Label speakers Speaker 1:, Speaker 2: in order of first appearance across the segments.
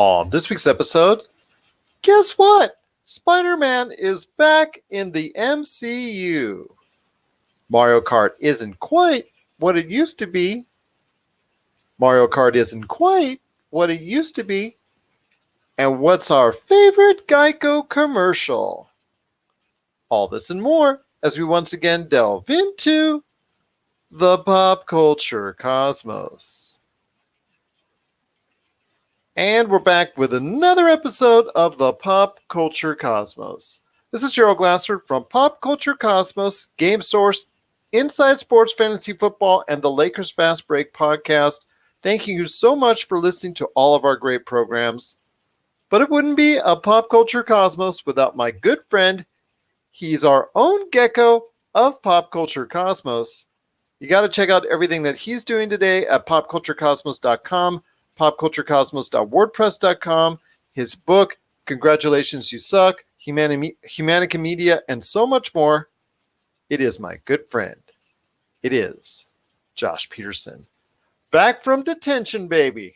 Speaker 1: On this week's episode, guess what? Spider-Man is back in the MCU. Mario Kart isn't quite what it used to be. Mario Kart isn't quite what it used to be. And what's our favorite Geico commercial? All this and more as we once again delve into the pop culture cosmos. And we're back with another episode of the Pop Culture Cosmos. This is Gerald Glasser from Pop Culture Cosmos, Game Source, Inside Sports Fantasy Football, and the Lakers Fast Break podcast. Thanking you so much for listening to all of our great programs. But it wouldn't be a Pop Culture Cosmos without my good friend. He's our own gecko of Pop Culture Cosmos. You got to check out everything that he's doing today at popculturecosmos.com. popculturecosmos.wordpress.com, his book, Congratulations You Suck, Humanica Media, and so much more. It is my good friend. It is Josh Peterson. Back from detention, baby.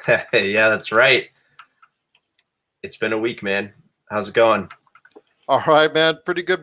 Speaker 2: Yeah, that's right. It's been a week, man. How's it going?
Speaker 1: All right, man. Pretty good.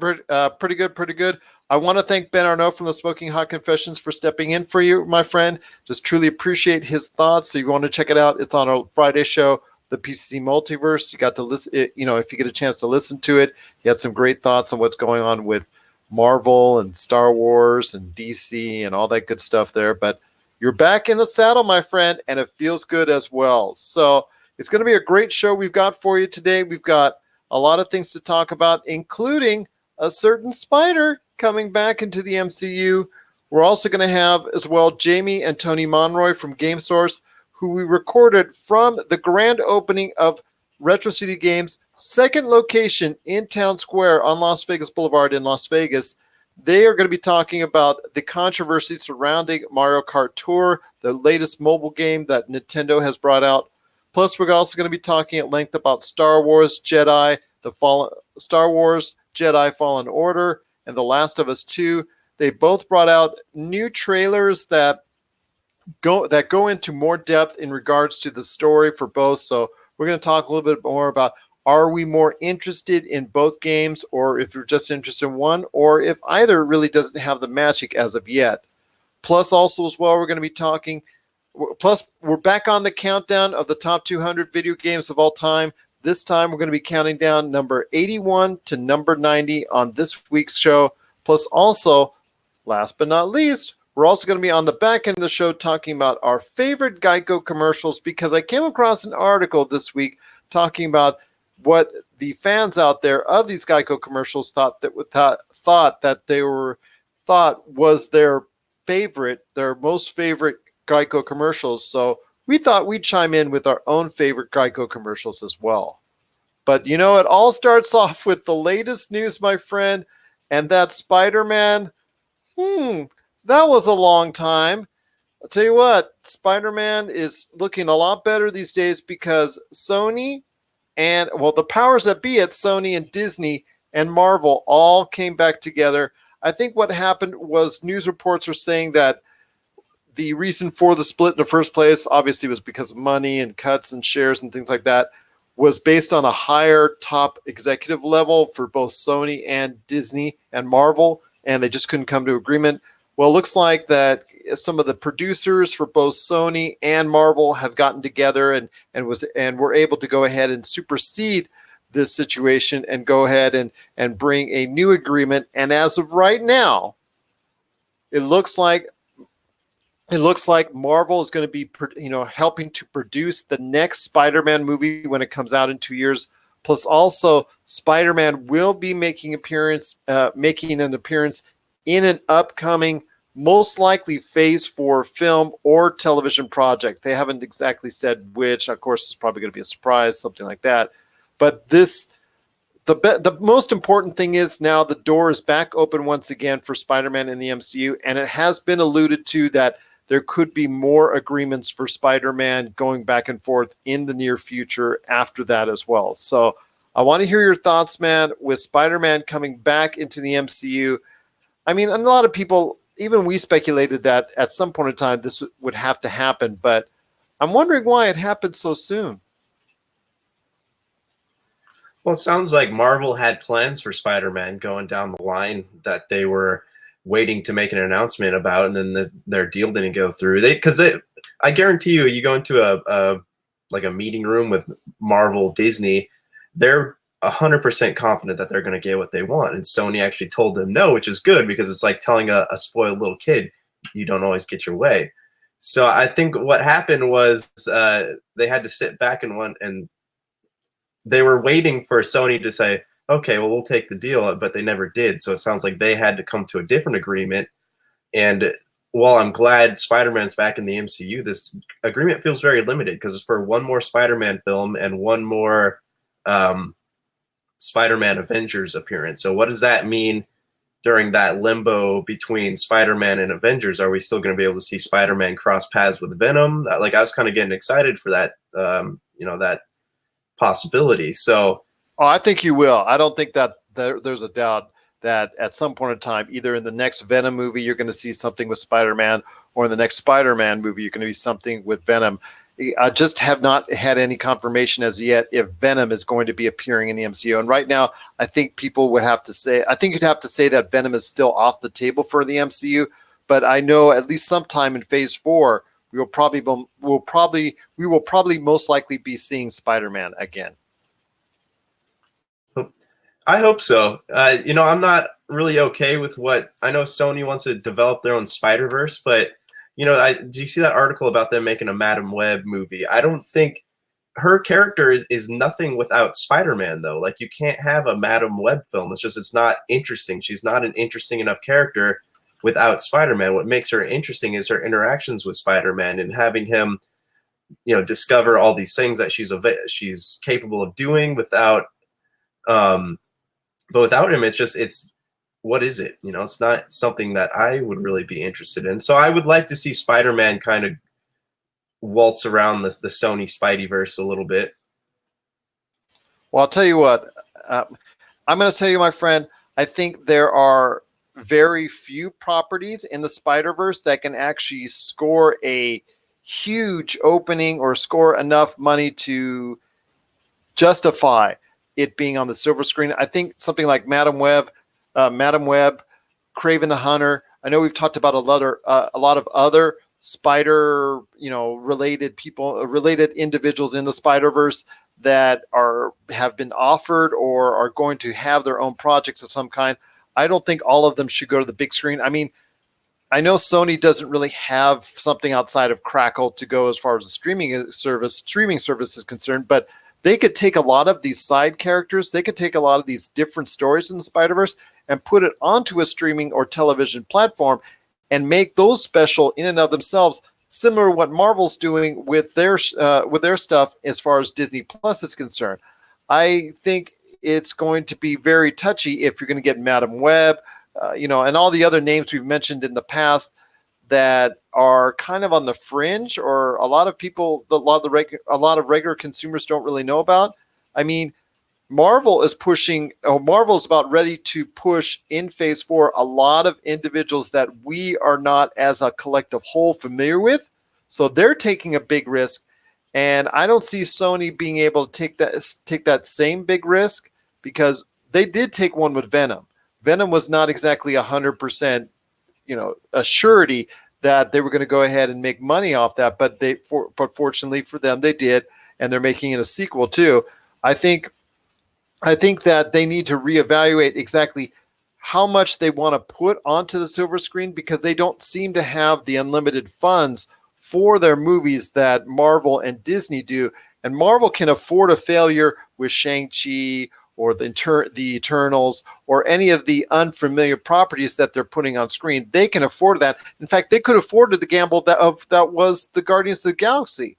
Speaker 1: I want to thank Ben Arnault from the Smoking Hot Confessions for stepping in for you, my friend. Just truly appreciate his thoughts. So you want to check it out. It's on our Friday show, the PCC Multiverse. You got to listen, if you get a chance to listen to it, he had some great thoughts on what's going on with Marvel and Star Wars and DC and all that good stuff there. But you're back in the saddle, my friend, and it feels good as well. So it's going to be a great show we've got for you today. We've got a lot of things to talk about, including a certain spider coming back into the MCU. We're also going to have as well Jamie and Tony Monroy from Game Source, who we recorded from the grand opening of Retro City Games' second location in Town Square on Las Vegas Boulevard in Las Vegas. They are going to be talking about the controversy surrounding Mario Kart Tour, the latest mobile game that Nintendo has brought out. Plus, we're also going to be talking at length about Star Wars Jedi Fallen Order, and The Last of Us 2. They both brought out new trailers that go into more depth in regards to the story for both. So we're going to talk a little bit more about, are we more interested in both games, or if you're just interested in one, or if either really doesn't have the magic as of yet. Plus, also as well, we're going to be talking. Plus, we're back on the countdown of the top 200 video games of all time. This time, we're going to be counting down number 81 to number 90 on this week's show. Plus, also, last but not least, we're also going to be on the back end of the show talking about our favorite Geico commercials, because I came across an article this week talking about what the fans out there of these Geico commercials thought was their most favorite Geico commercials. So we thought we'd chime in with our own favorite Geico commercials as well. But it all starts off with the latest news, my friend, and that's Spider-Man. That was a long time. I'll tell you what, Spider-Man is looking a lot better these days because Sony and, the powers that be at Sony and Disney and Marvel all came back together. I think what happened was news reports are saying that the reason for the split in the first place, obviously, was because of money and cuts and shares and things like that, was based on a higher top executive level for both Sony and Disney and Marvel, and they just couldn't come to agreement. Well, it looks like that some of the producers for both Sony and Marvel have gotten together and were able to go ahead and supersede this situation and go ahead and bring a new agreement. And as of right now, it looks like Marvel is going to be, helping to produce the next Spider-Man movie when it comes out in 2 years. Plus, also, Spider-Man will be making an appearance in an upcoming, most likely Phase 4 film or television project. They haven't exactly said which. Of course, it's probably going to be a surprise, something like that. But the most important thing is now the door is back open once again for Spider-Man in the MCU, and it has been alluded to that there could be more agreements for Spider-Man going back and forth in the near future after that as well. So I want to hear your thoughts, man, with Spider-Man coming back into the MCU. I mean, a lot of people, even we speculated that at some point in time this would have to happen, but I'm wondering why it happened so soon.
Speaker 2: Well, it sounds like Marvel had plans for Spider-Man going down the line that they were waiting to make an announcement about, and then their deal didn't go through. I guarantee you, you go into a meeting room with Marvel, Disney, they're 100% confident that they're going to get what they want, and Sony actually told them no, which is good because it's like telling a spoiled little kid, you don't always get your way. So I think what happened was they had to sit back and they were waiting for Sony to say, okay, well, we'll take the deal, but they never did. So it sounds like they had to come to a different agreement. And while I'm glad Spider-Man's back in the MCU, this agreement feels very limited because it's for one more Spider-Man film and one more Spider-Man Avengers appearance. So what does that mean during that limbo between Spider-Man and Avengers? Are we still going to be able to see Spider-Man cross paths with Venom? Like, I was kind of getting excited for that, that possibility. So
Speaker 1: I think you will. I don't think that there's a doubt that at some point in time, either in the next Venom movie, you're going to see something with Spider-Man, or in the next Spider-Man movie, you're going to be something with Venom. I just have not had any confirmation as yet if Venom is going to be appearing in the MCU. And right now, I think people would have to say, I think you'd have to say that Venom is still off the table for the MCU. But I know at least sometime in Phase 4, we will probably most likely be seeing Spider-Man again.
Speaker 2: I hope so. I'm not really okay with what I know Sony wants to develop their own Spider-Verse, but do you see that article about them making a Madam Web movie? I don't think her character is nothing without Spider-Man, though. Like, you can't have a Madam Web film. It's not interesting. She's not an interesting enough character without Spider-Man. What makes her interesting is her interactions with Spider-Man and having him, discover all these things that she's capable of doing without. But without him, it's what is it? It's not something that I would really be interested in. So I would like to see Spider-Man kind of waltz around the Sony Spideyverse a little bit.
Speaker 1: Well, I'll tell you what. I'm going to tell you, my friend, I think there are very few properties in the Spider-Verse that can actually score a huge opening or score enough money to justify it being on the silver screen. I think something like Madam Web, Kraven the Hunter. I know we've talked about a lot of other spider, related individuals in the Spider-Verse that have been offered or are going to have their own projects of some kind. I don't think all of them should go to the big screen. I mean, I know Sony doesn't really have something outside of Crackle to go as far as the streaming service is concerned, but they could take a lot of these side characters, they could take a lot of these different stories in the Spider-Verse and put it onto a streaming or television platform and make those special in and of themselves, similar to what Marvel's doing with their stuff as far as Disney Plus is concerned. I think it's going to be very touchy if you're going to get Madam Web, and all the other names we've mentioned in the past that are kind of on the fringe, or a lot of regular consumers don't really know about. I mean, Marvel is about ready to push in Phase 4 a lot of individuals that we are not as a collective whole familiar with. So they're taking a big risk. And I don't see Sony being able to take that same big risk, because they did take one with Venom. Venom was not exactly 100%, a surety that they were going to go ahead and make money off that, but fortunately for them, they did, and they're making it a sequel too. I think that they need to reevaluate exactly how much they want to put onto the silver screen, because they don't seem to have the unlimited funds for their movies that Marvel and Disney do. And Marvel can afford a failure with Shang-Chi or the Eternals or any of the unfamiliar properties that they're putting on screen. They can afford that. In fact, they could afford the gamble that was the Guardians of the Galaxy.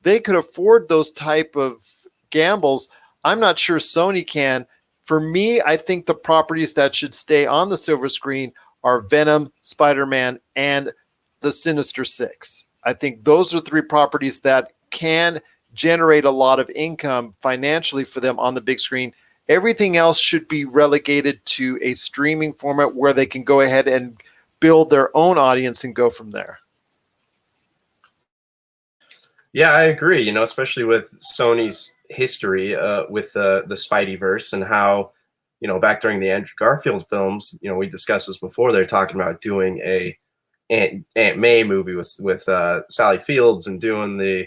Speaker 1: They could afford those type of gambles. I'm not sure Sony can. For me, I think the properties that should stay on the silver screen are Venom, Spider-Man, and the Sinister Six. I think those are three properties that can generate a lot of income financially for them on the big screen. Everything else should be relegated to a streaming format where they can go ahead and build their own audience and go from there.
Speaker 2: Yeah, I agree. You know, especially with Sony's history with the Spideyverse and how, you know, back during the Andrew Garfield films, you know, we discussed this before. They're talking about doing a Aunt May movie with Sally Fields and doing the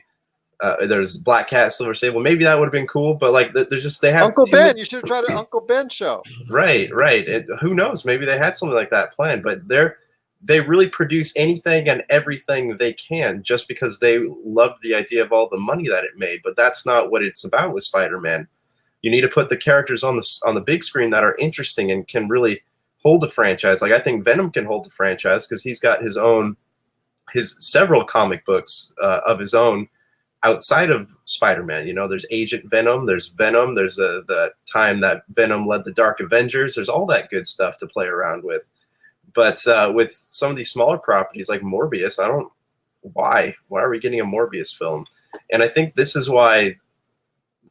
Speaker 2: there's Black Cat, Silver Sable. Maybe that would have been cool, but like there's just they have
Speaker 1: Uncle
Speaker 2: too
Speaker 1: Ben.
Speaker 2: many.
Speaker 1: You should have tried an Uncle Ben show.
Speaker 2: Right. Who knows? Maybe they had something like that planned, but they really produce anything and everything they can just because they loved the idea of all the money that it made. But that's not what it's about with Spider-Man. You need to put the characters on the big screen that are interesting and can really hold the franchise. Like I think Venom can hold the franchise because he's got his several comic books of his own outside of Spider-Man. You know, there's Agent Venom, there's the time that Venom led the Dark Avengers. There's all that good stuff to play around with. But with some of these smaller properties like Morbius, I don't why are we getting a Morbius film? And I think this is why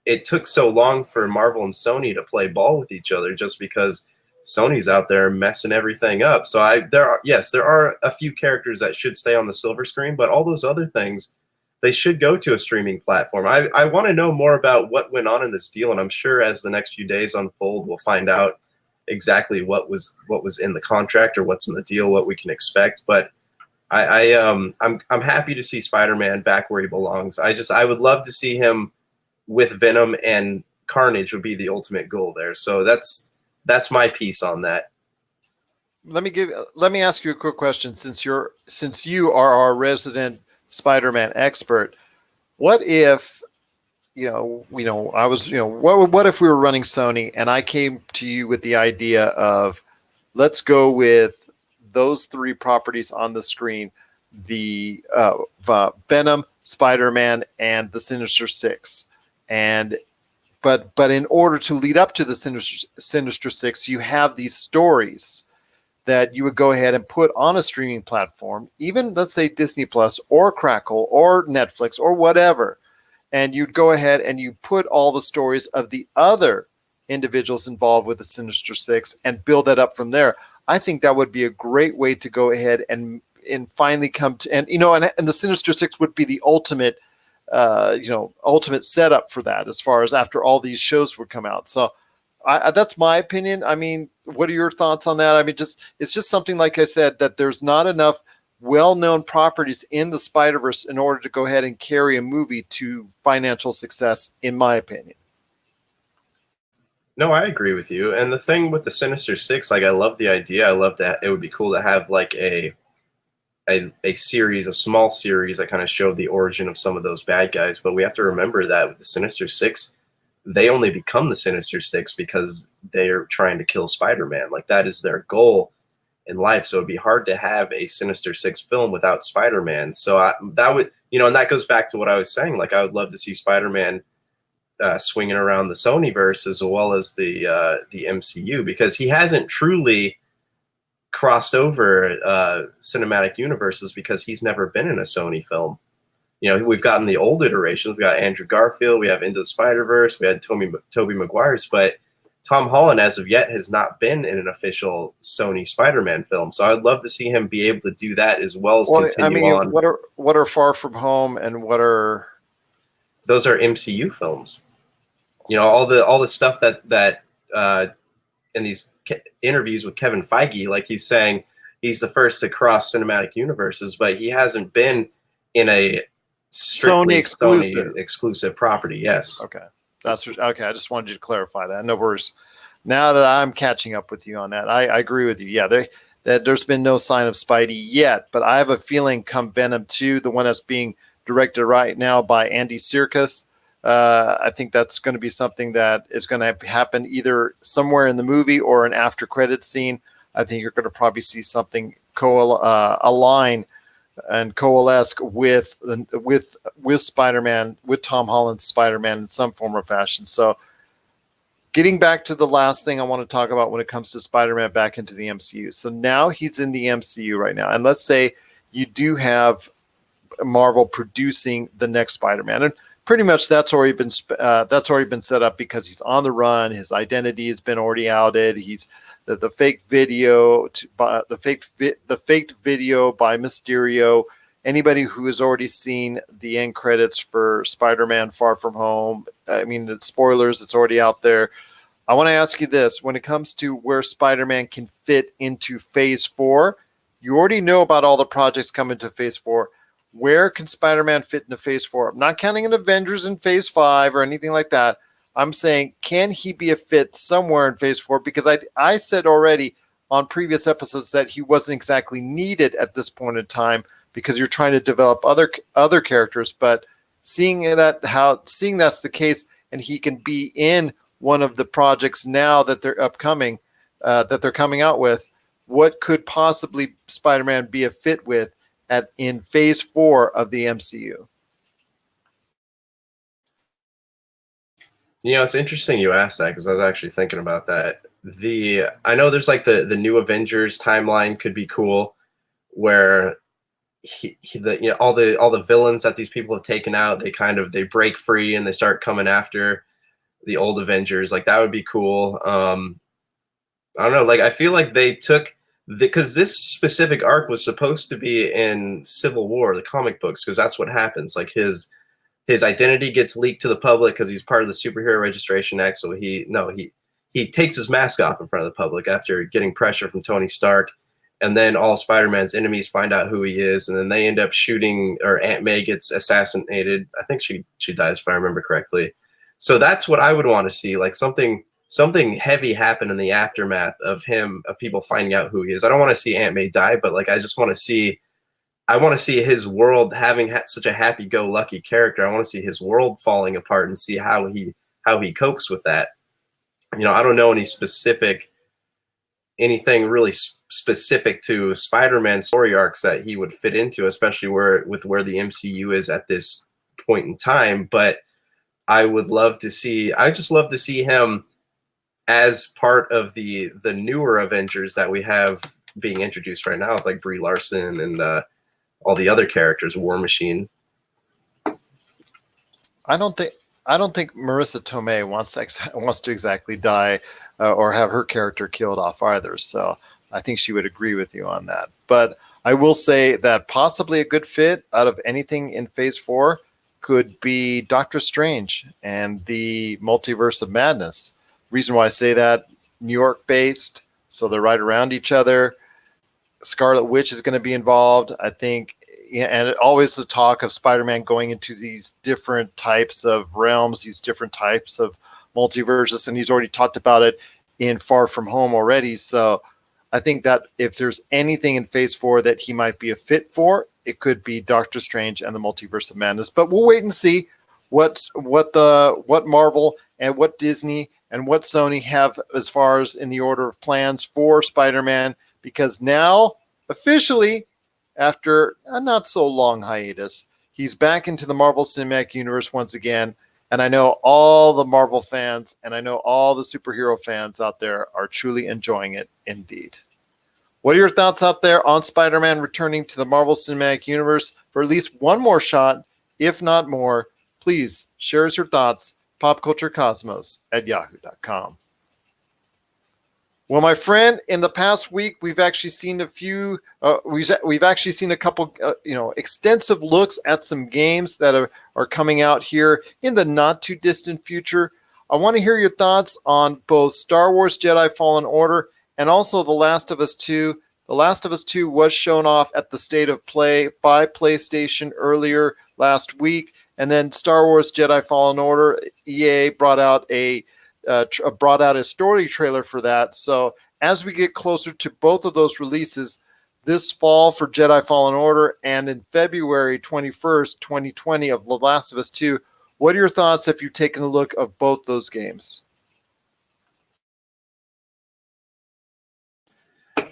Speaker 2: it took so long for Marvel and Sony to play ball with each other, just because Sony's out there messing everything up. So there are a few characters that should stay on the silver screen, but all those other things, they should go to a streaming platform. I want to know more about what went on in this deal, and I'm sure as the next few days unfold, we'll find out exactly what was in the contract or what's in the deal, what we can expect. But I'm happy to see Spider-Man back where he belongs. I would love to see him with Venom, and Carnage would be the ultimate goal there. So that's my piece on that.
Speaker 1: Let me ask you a quick question. Since you are our resident Spider-Man expert, what if I was what if we were running Sony and I came to you with the idea of let's go with those three properties on the screen, the Venom, Spider-Man, and the Sinister Six. And but in order to lead up to the Sinister Six, you have these stories that you would go ahead and put on a streaming platform, even let's say Disney Plus or Crackle or Netflix or whatever. And you'd go ahead and you put all the stories of the other individuals involved with the Sinister Six and build that up from there. I think that would be a great way to go ahead and finally come to, and the Sinister Six would be the ultimate ultimate setup for that, as far as after all these shows would come out. So that's my opinion. I mean, what are your thoughts on that? I mean, it's just something, like I said, that there's not enough well-known properties in the Spider-Verse in order to go ahead and carry a movie to financial success, in my opinion.
Speaker 2: No, I agree with you. And the thing with the Sinister Six, like I love the idea. I love that it would be cool to have like a series, a small series that kind of showed the origin of some of those bad guys. But we have to remember that with the Sinister Six, they only become the Sinister Six because they're trying to kill Spider-Man. Like that is their goal in life. So it'd be hard to have a Sinister Six film without Spider-Man. So that would, and that goes back to what I was saying. Like I would love to see Spider-Man swinging around the Sonyverse as well as the MCU, because he hasn't truly crossed over cinematic universes because he's never been in a Sony film. We've gotten the old iterations. We got Andrew Garfield, we have Into the Spider-Verse, we had Tobey Maguire's, but Tom Holland as of yet has not been in an official Sony Spider-Man film. So I'd love to see him be able to do that as well as continue on.
Speaker 1: What are Far From Home and what are
Speaker 2: those are MCU films. All the stuff that in these interviews with Kevin Feige, like he's saying he's the first to cross cinematic universes, but he hasn't been in a strictly Sony exclusive property. Yes.
Speaker 1: Okay. That's okay. I just wanted you to clarify that. No worries. Now that I'm catching up with you on that, I agree with you. Yeah, there's been no sign of Spidey yet, but I have a feeling come Venom 2, the one that's being directed right now by Andy Serkis, I think that's going to be something that is going to happen either somewhere in the movie or an after credits scene. I think you're going to probably see something align and coalesce with Spider-Man, with Tom Holland's Spider-Man in some form or fashion. So getting back to the last thing I want to talk about when it comes to Spider-Man back into the MCU. So now he's in the MCU right now. And let's say you do have Marvel producing the next Spider-Man. And pretty much that's already been set up because he's on the run. His identity has been already outed. He's the fake video by Mysterio anybody who has already seen the end credits for Spider-Man Far From Home, I mean, the spoilers, it's already out there. I want to ask you this. When it comes to where Spider-Man can fit into Phase 4, you already know about all the projects coming to Phase 4. Where can Spider-Man fit into Phase 4? I'm not counting an Avengers in Phase 5 or anything like that. I'm saying, can he be a fit somewhere in Phase 4? Because I said already on previous episodes that he wasn't exactly needed at this point in time because you're trying to develop other characters. But seeing that's the case, and he can be in one of the projects now that they're upcoming, that they're coming out with, what could possibly Spider-Man be a fit with in Phase 4 of the MCU?
Speaker 2: You know, it's interesting you asked that because I was actually thinking about that. I know there's like the new Avengers timeline could be cool, where all the villains that these people have taken out, they break free and they start coming after the old Avengers. Like that would be cool. I don't know. Like I feel like they took because this specific arc was supposed to be in Civil War, the comic books, because that's what happens. Like his identity gets leaked to the public because he's part of the Superhero Registration Act. So he takes his mask off in front of the public after getting pressure from Tony Stark, and then all Spider-Man's enemies find out who he is, and then they end up shooting, or Aunt May gets assassinated. I think she dies if I remember correctly. So that's what I would want to see, like something heavy happen in the aftermath of people finding out who he is. I don't want to see Aunt May die, but like I want to see his world having such a happy-go-lucky character. I want to see his world falling apart and see how he copes with that. You know, I don't know anything really specific to Spider-Man's story arcs that he would fit into, especially where the MCU is at this point in time. But I just love to see him as part of the newer Avengers that we have being introduced right now, like Brie Larson and all the other characters, War Machine.
Speaker 1: I don't think Marissa Tomei wants to exactly die or have her character killed off either. So I think she would agree with you on that. But I will say that possibly a good fit out of anything in Phase 4 could be Doctor Strange and the Multiverse of Madness. Reason why I say that, New York based, so they're right around each other. Scarlet Witch is going to be involved, I think, and always the talk of Spider-Man going into these different types of realms, these different types of multiverses, and he's already talked about it in Far From Home already. So I think that if there's anything in Phase 4 that he might be a fit for, it could be Doctor Strange and the Multiverse of Madness. But we'll wait and see what Marvel and what Disney and what Sony have as far as in the order of plans for Spider-Man, because now officially, after a not so long hiatus, he's back into the Marvel Cinematic Universe once again. And I know all the Marvel fans and I know all the superhero fans out there are truly enjoying it indeed. What are your thoughts out there on Spider-Man returning to the Marvel Cinematic Universe for at least one more shot, if not more? Please share us your thoughts, popculturecosmos@yahoo.com. Well, my friend, in the past week, we've actually seen a couple, extensive looks at some games that are coming out here in the not too distant future. I want to hear your thoughts on both Star Wars Jedi Fallen Order and also The Last of Us 2. The Last of Us 2 was shown off at the State of Play by PlayStation earlier last week, and then Star Wars Jedi Fallen Order, EA brought out a story trailer for that. So as we get closer to both of those releases this fall for Jedi Fallen Order and in February 21st, 2020 of The Last of Us 2, what are your thoughts if you've taken a look of both those games?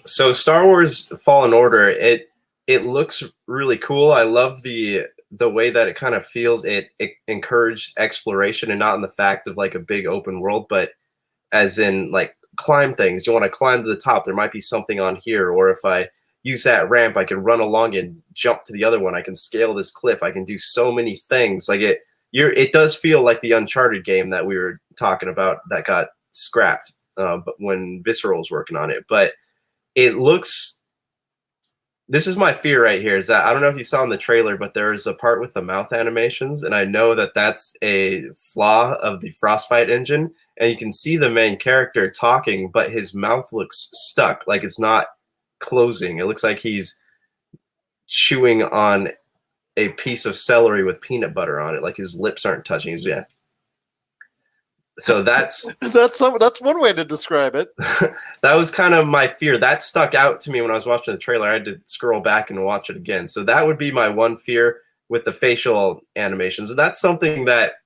Speaker 2: So Star Wars Fallen Order, it looks really cool. I love the way that it kind of feels. It encouraged exploration, and not in the fact of like a big open world, but as in like climb things. You want to climb to the top, there might be something on here, or if I use that ramp, I can run along and jump to the other one. I can scale this cliff. I can do so many things. Like it does feel like the Uncharted game that we were talking about that got scrapped, but when Visceral was working on it. But it looks this is my fear right here, is that I don't know if you saw in the trailer, but there's a part with the mouth animations, and I know that that's a flaw of the Frostbite engine, and you can see the main character talking, but his mouth looks stuck, like it's not closing. It looks like he's chewing on a piece of celery with peanut butter on it, like his lips aren't touching. Yeah. So that's
Speaker 1: that's one way to describe it.
Speaker 2: that was kind of my fear. That stuck out to me when I was watching the trailer. I had to scroll back and watch it again. So that would be my one fear with the facial animations. That's something that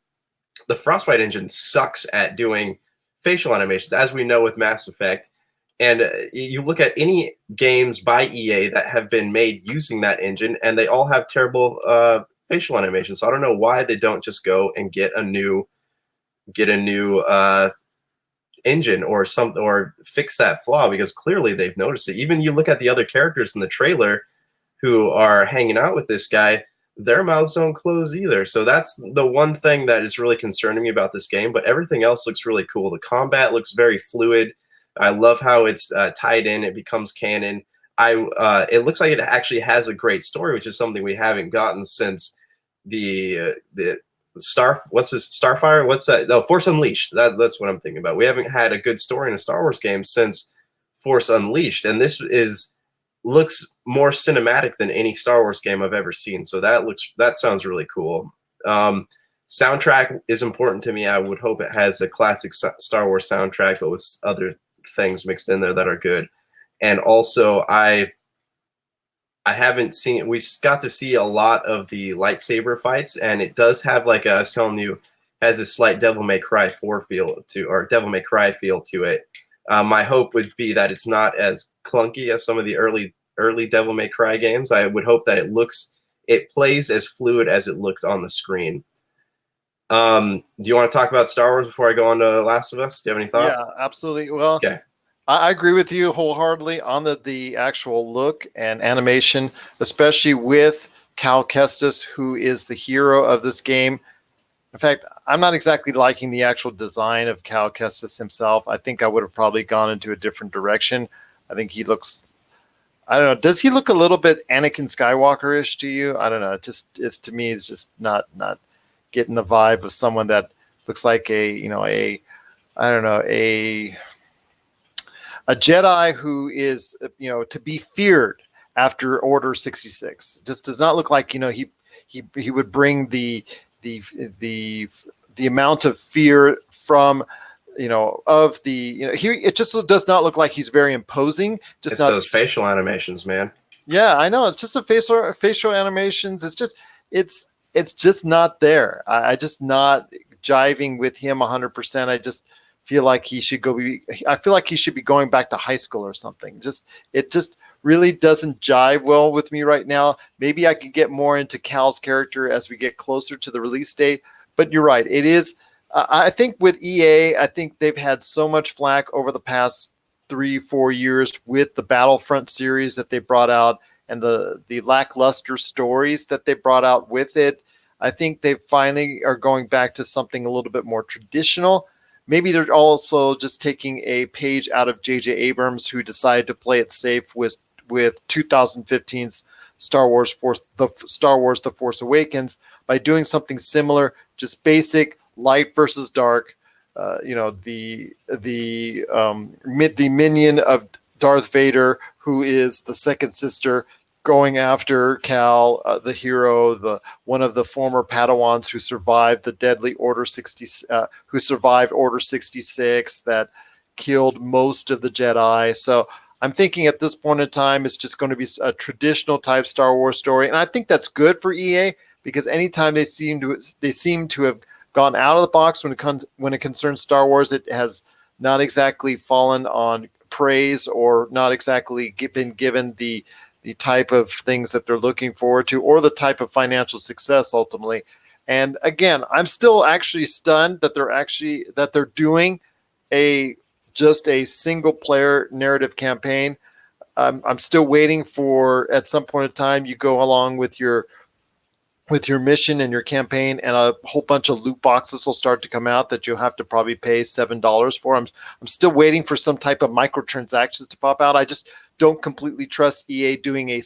Speaker 2: the Frostbite engine sucks at doing facial animations, as we know with Mass Effect. And you look at any games by EA that have been made using that engine, and they all have terrible facial animations. So I don't know why they don't just go and get a new engine or something, or fix that flaw, because clearly they've noticed it. Even you look at the other characters in the trailer who are hanging out with this guy, their mouths don't close either. So that's the one thing that is really concerning me about this game, but everything else looks really cool. The combat looks very fluid. I love how it's tied in. It becomes canon. It looks like it actually has a great story, which is something we haven't gotten since the Starfire? What's that? No, Force Unleashed. That's what I'm thinking about. We haven't had a good story in a Star Wars game since Force Unleashed, and this looks more cinematic than any Star Wars game I've ever seen. So that sounds really cool. Soundtrack is important to me. I would hope it has a classic Star Wars soundtrack, but with other things mixed in there that are good. And also, I haven't seen. We got to see a lot of the lightsaber fights, and it does have, like I was telling you, has a slight Devil May Cry 4 feel to, or Devil May Cry feel to it. My hope would be that it's not as clunky as some of the early Devil May Cry games. I would hope that it plays as fluid as it looks on the screen. Do you want to talk about Star Wars before I go on to Last of Us? Do you have any thoughts?
Speaker 1: Yeah, absolutely. Well,
Speaker 2: okay.
Speaker 1: I agree with you wholeheartedly on the actual look and animation, especially with Cal Kestis, who is the hero of this game. In fact, I'm not exactly liking the actual design of Cal Kestis himself. I think I would have probably gone into a different direction. I think he looks, I don't know, does he look a little bit Anakin Skywalker-ish to you? I don't know. It's to me, it's just not getting the vibe of someone that looks like a Jedi who is, to be feared after Order 66. Just does not look like, he would bring the amount of fear from, it just does not look like he's very imposing.
Speaker 2: It's those facial animations, man.
Speaker 1: Yeah, I know. It's just facial animations. It's just not there. I just not jiving with him 100%. I just feel like he should be going back to high school or something. It just really doesn't jive well with me right now. Maybe I could get more into Cal's character as we get closer to the release date. But you're right. It is. I think with EA, I think they've had so much flack over the past 3-4 years with the Battlefront series that they brought out and the lackluster stories that they brought out with it. I think they finally are going back to something a little bit more traditional. Maybe they're also just taking a page out of J.J. Abrams, who decided to play it safe with 2015's Star Wars: The Force Awakens by doing something similar, just basic light versus dark. The minion of Darth Vader, who is the second sister, going after Cal, the hero, one of the former Padawans who survived the deadly Order 66, that killed most of the Jedi. So I'm thinking at this point in time, it's just going to be a traditional type Star Wars story, and I think that's good for EA, because anytime they seem to have gone out of the box when it concerns Star Wars, it has not exactly fallen on praise or not exactly been given the type of things that they're looking forward to, or the type of financial success ultimately. And again, I'm still actually stunned that they're doing just a single player narrative campaign. I'm still waiting for, at some point in time, you go along with your mission and your campaign, and a whole bunch of loot boxes will start to come out that you'll have to probably pay $7 for. I'm still waiting for some type of microtransactions to pop out. I just don't completely trust EA doing a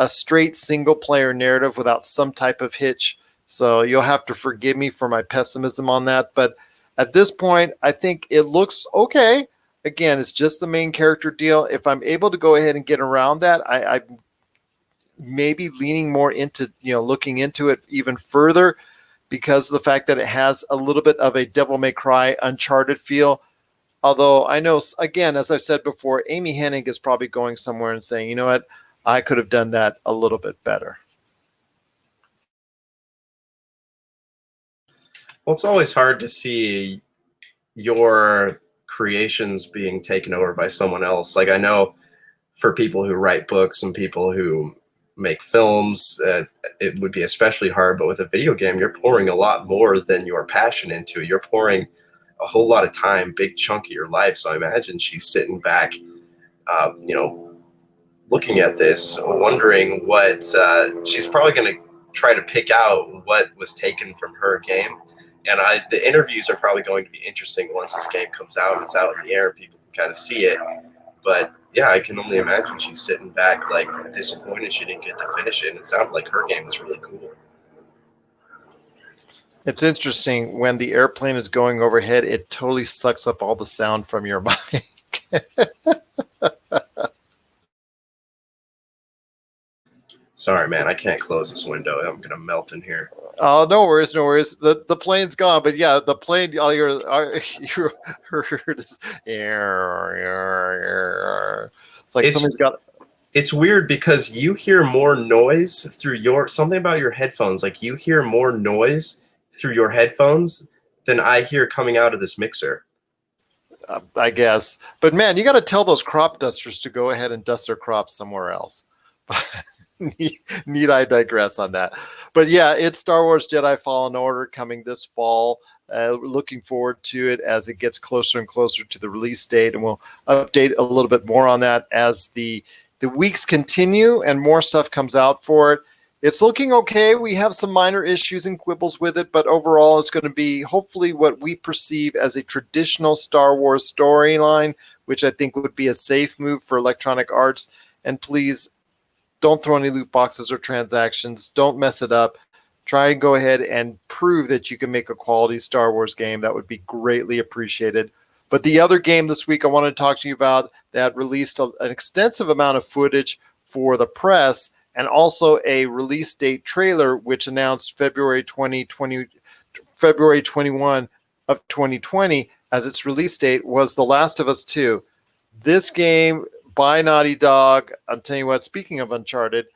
Speaker 1: straight single player narrative without some type of hitch. So you'll have to forgive me for my pessimism on that. But at this point, I think it looks okay. Again, it's just the main character deal. If I'm able to go ahead and get around that, I'm maybe leaning more into, looking into it even further because of the fact that it has a little bit of a Devil May Cry Uncharted feel. Although I know, again, as I've said before, Amy Hennig is probably going somewhere and saying, you know what, I could have done that a little bit better.
Speaker 2: Well, it's always hard to see your creations being taken over by someone else. Like, I know for people who write books and people who make films, it would be especially hard. But with a video game, you're pouring a lot more than your passion into it. You're pouring a whole lot of time, big chunk of your life. So I imagine she's sitting back, looking at this, wondering what she's probably going to try to pick out what was taken from her game. And the interviews are probably going to be interesting once this game comes out and it's out in the air and people can kind of see it. But yeah, I can only imagine she's sitting back like disappointed she didn't get to finish it. And it sounded like her game was really cool.
Speaker 1: It's interesting when the airplane is going overhead, it totally sucks up all the sound from your mic.
Speaker 2: Sorry, man, I can't close this window. I'm going to melt in here.
Speaker 1: Oh, no worries, no worries. The plane's gone, but yeah, the plane. All you heard is it's like somebody's got.
Speaker 2: It's weird because you hear more noise through something about your headphones. Like you hear more noise through your headphones than I hear coming out of this mixer.
Speaker 1: I guess, but man, you got to tell those crop dusters to go ahead and dust their crops somewhere else. Need I digress on that? But yeah, it's Star Wars Jedi Fallen Order coming this fall. Looking forward to it as it gets closer and closer to the release date, and we'll update a little bit more on that as the weeks continue and more stuff comes out for it. It's looking okay. We have some minor issues and quibbles with it, but overall it's going to be hopefully what we perceive as a traditional Star Wars storyline, which I think would be a safe move for Electronic Arts. And please don't throw any loot boxes or transactions. Don't mess it up. Try and go ahead and prove that you can make a quality Star Wars game. That would be greatly appreciated. But the other game this week I want to talk to you about that released an extensive amount of footage for the press and also a release date trailer, which announced February 21 of 2020 as its release date, was The Last of Us 2. This game by Naughty Dog, I'm telling you what, speaking of Uncharted,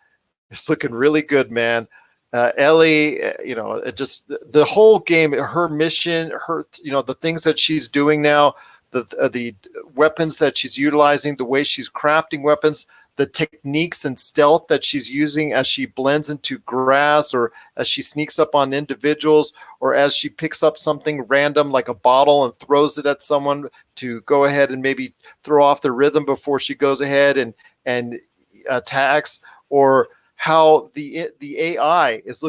Speaker 1: it's looking really good, man. Ellie, it just the whole game, her mission, the things that she's doing now, the weapons that she's utilizing, the way she's crafting weapons, the techniques and stealth that she's using as she blends into grass or as she sneaks up on individuals or as she picks up something random like a bottle and throws it at someone to go ahead and maybe throw off the rhythm before she goes ahead and attacks, or how the AI is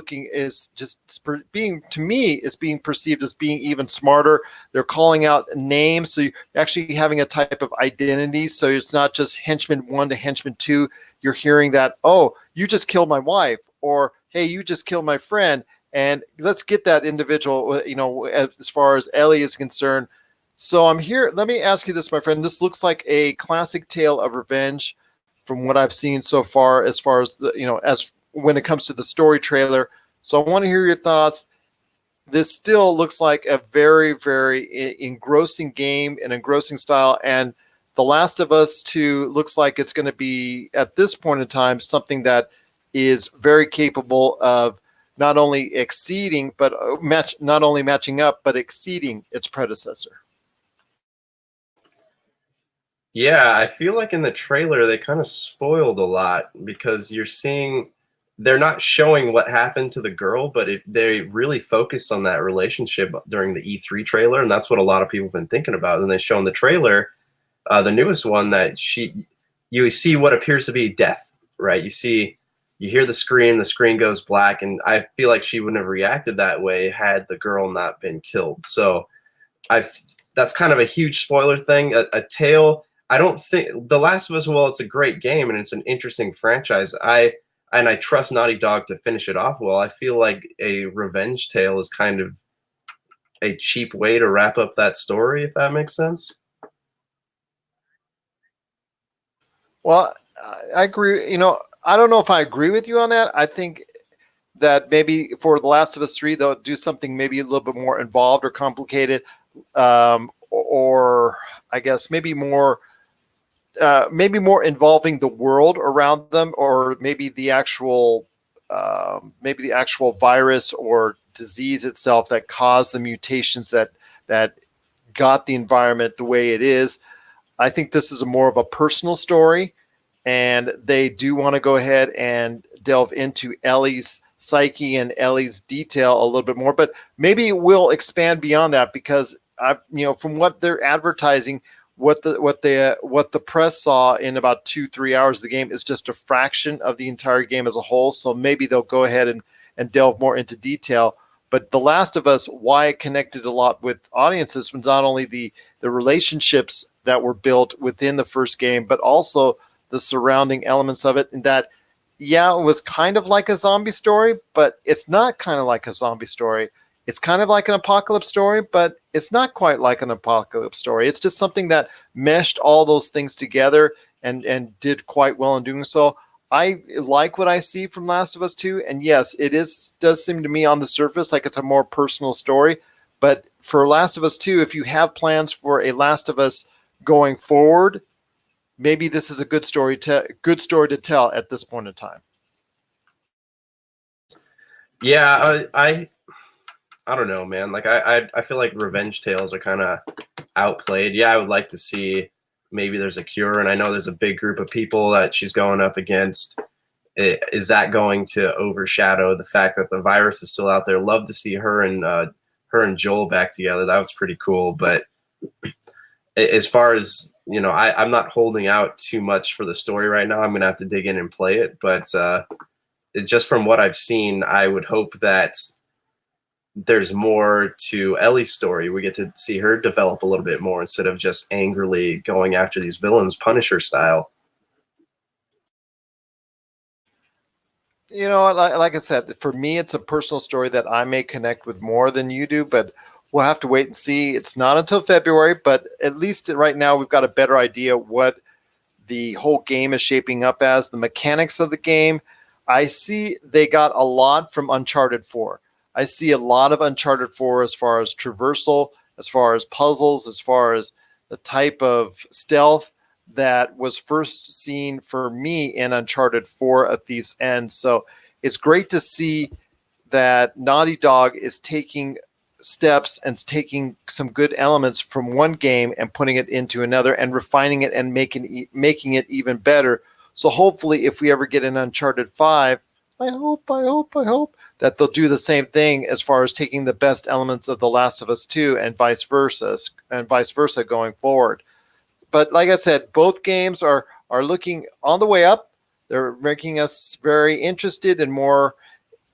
Speaker 1: being perceived as being even smarter. They're calling out names, so you're actually having a type of identity. So it's not just henchman 1 to henchman 2. You're hearing that, oh, you just killed my wife, or hey, you just killed my friend, and let's get that individual. As far as Ellie is concerned. So I'm here. Let me ask you this, my friend. This looks like a classic tale of revenge, from what I've seen so far, as far as as when it comes to the story trailer. So I want to hear your thoughts. This still looks like a very, very engrossing game, an engrossing style. And The Last of Us 2 looks like it's going to be, at this point in time, something that is very capable of not only not only matching up, but exceeding its predecessor.
Speaker 2: Yeah, I feel like in the trailer they kind of spoiled a lot because they're not showing what happened to the girl, but they really focused on that relationship during the E3 trailer, and that's what a lot of people have been thinking about. And they show in the trailer, the newest one, that you see what appears to be death, right? You hear the screen goes black, and I feel like she wouldn't have reacted that way had the girl not been killed. So that's kind of a huge spoiler thing. A tale. I don't think The Last of Us, well, it's a great game and it's an interesting franchise. I trust Naughty Dog to finish it off well. I feel like a revenge tale is kind of a cheap way to wrap up that story, if that makes sense.
Speaker 1: Well, I agree. I don't know if I agree with you on that. I think that maybe for The Last of Us 3, they'll do something maybe a little bit more involved or complicated, or I guess maybe more involving the world around them, or maybe the actual virus or disease itself that caused the mutations that got the environment the way it is. I think this is more of a personal story, and they do want to go ahead and delve into Ellie's psyche and Ellie's detail a little bit more, but maybe we'll expand beyond that, because from what they're advertising, what the press saw in about 2-3 hours of the game is just a fraction of the entire game as a whole. So maybe they'll go ahead and delve more into detail. But The Last of Us, why it connected a lot with audiences was not only the relationships that were built within the first game, but also the surrounding elements of it. And that, yeah, it was kind of like a zombie story, but it's not kind of like a zombie story. It's kind of like an apocalypse story, but it's not quite like an apocalypse story. It's just something that meshed all those things together and did quite well in doing so. I like what I see from Last of Us 2, and yes, does seem to me on the surface like it's a more personal story. But for Last of Us 2, if you have plans for a Last of Us going forward, maybe this is a good story to tell at this point in time.
Speaker 2: Yeah, I don't know, man. Like I feel like revenge tales are kind of outplayed. Yeah, I would like to see maybe there's a cure, and I know there's a big group of people that she's going up against. Is that going to overshadow the fact that the virus is still out there? Love to see her and Joel back together. That was pretty cool. But as far as I'm not holding out too much for the story right now. I'm gonna have to dig in and play it. But just from what I've seen, I would hope that there's more to Ellie's story. We get to see her develop a little bit more instead of just angrily going after these villains, Punisher style.
Speaker 1: Like I said, for me, it's a personal story that I may connect with more than you do, but we'll have to wait and see. It's not until February, but at least right now we've got a better idea what the whole game is shaping up as, the mechanics of the game. I see they got a lot from Uncharted 4. I see a lot of Uncharted 4 as far as traversal, as far as puzzles, as far as the type of stealth that was first seen for me in Uncharted 4: A Thief's End. So it's great to see that Naughty Dog is taking steps and taking some good elements from one game and putting it into another and refining it and making it even better. So hopefully if we ever get an Uncharted 5, I hope that they'll do the same thing as far as taking the best elements of The Last of Us 2 and vice versa going forward. But like I said, both games are looking on the way up. They're making us very interested and more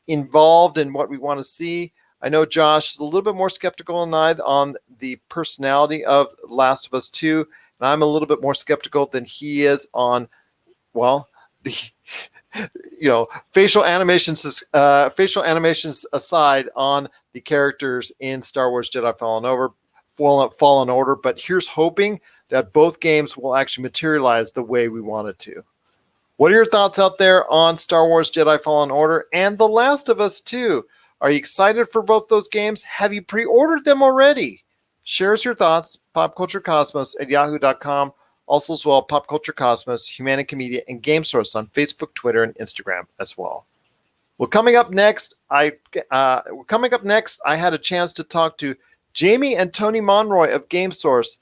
Speaker 1: involved in what we want to see. I know Josh is a little bit more skeptical than I on the personality of Last of Us 2, and I'm a little bit more skeptical than he is on, well, the facial animations aside on the characters in Star Wars Jedi Fallen Order. But here's hoping that both games will actually materialize the way we want it to. What are your thoughts out there on Star Wars Jedi Fallen Order and The Last of Us 2? Are you excited for both those games? Have you pre-ordered them already? Share us your thoughts, popculturecosmos@yahoo.com. Also as well, Pop Culture Cosmos, Humanica Media, and Game Source on Facebook, Twitter, and Instagram as well. Well, coming up next, I had a chance to talk to Jamie and Tony Monroy of Game Source.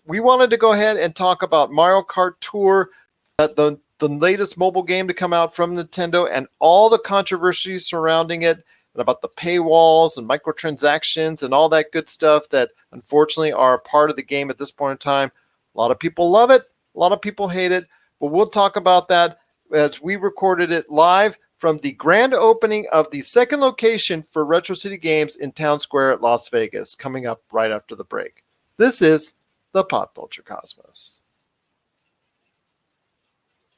Speaker 1: We wanted to go ahead and talk about Mario Kart Tour, the latest mobile game to come out from Nintendo, and all the controversies surrounding it, and about the paywalls and microtransactions and all that good stuff that unfortunately are a part of the game at this point in time. A lot of people love it. A lot of people hate it. But we'll talk about that as we recorded it live from the grand opening of the second location for Retro City Games in Town Square at Las Vegas, coming up right after the break. This is the Pop Culture Cosmos.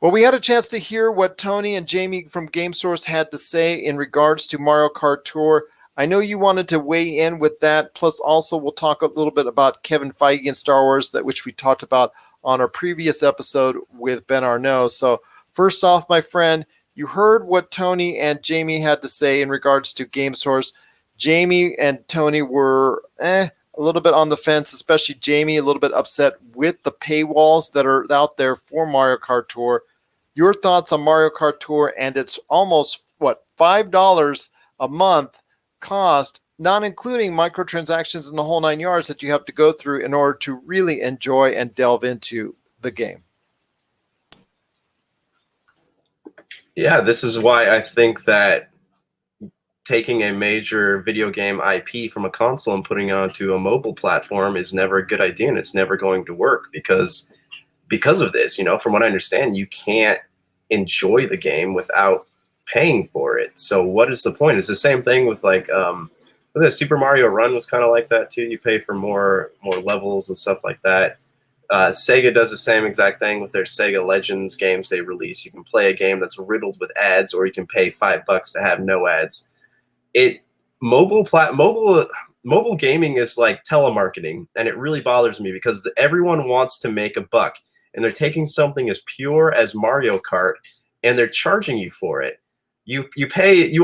Speaker 1: Well, we had a chance to hear what Tony and Jamie from GameSource had to say in regards to Mario Kart Tour. I know you wanted to weigh in with that. Plus, also, we'll talk a little bit about Kevin Feige and Star Wars, which we talked about on our previous episode with Ben Arnault. So, first off, my friend, you heard what Tony and Jamie had to say in regards to GameSource. Jamie and Tony were a little bit on the fence, especially Jamie, a little bit upset with the paywalls that are out there for Mario Kart Tour. Your thoughts on Mario Kart Tour and it's almost, $5 a month cost, not including microtransactions and the whole 9 yards that you have to go through in order to really enjoy and delve into the game.
Speaker 2: Yeah, this is why I think that taking a major video game IP from a console and putting it onto a mobile platform is never a good idea, and it's never going to work because of this. From what I understand, you can't enjoy the game without paying for it. So what is the point? It's the same thing with the Super Mario Run was kind of like that too. You pay for more levels and stuff like that. Sega does the same exact thing with their Sega Legends games they release. You can play a game that's riddled with ads, or you can pay $5 to have no ads. Mobile gaming is like telemarketing, and it really bothers me because everyone wants to make a buck, and they're taking something as pure as Mario Kart and they're charging you for it. You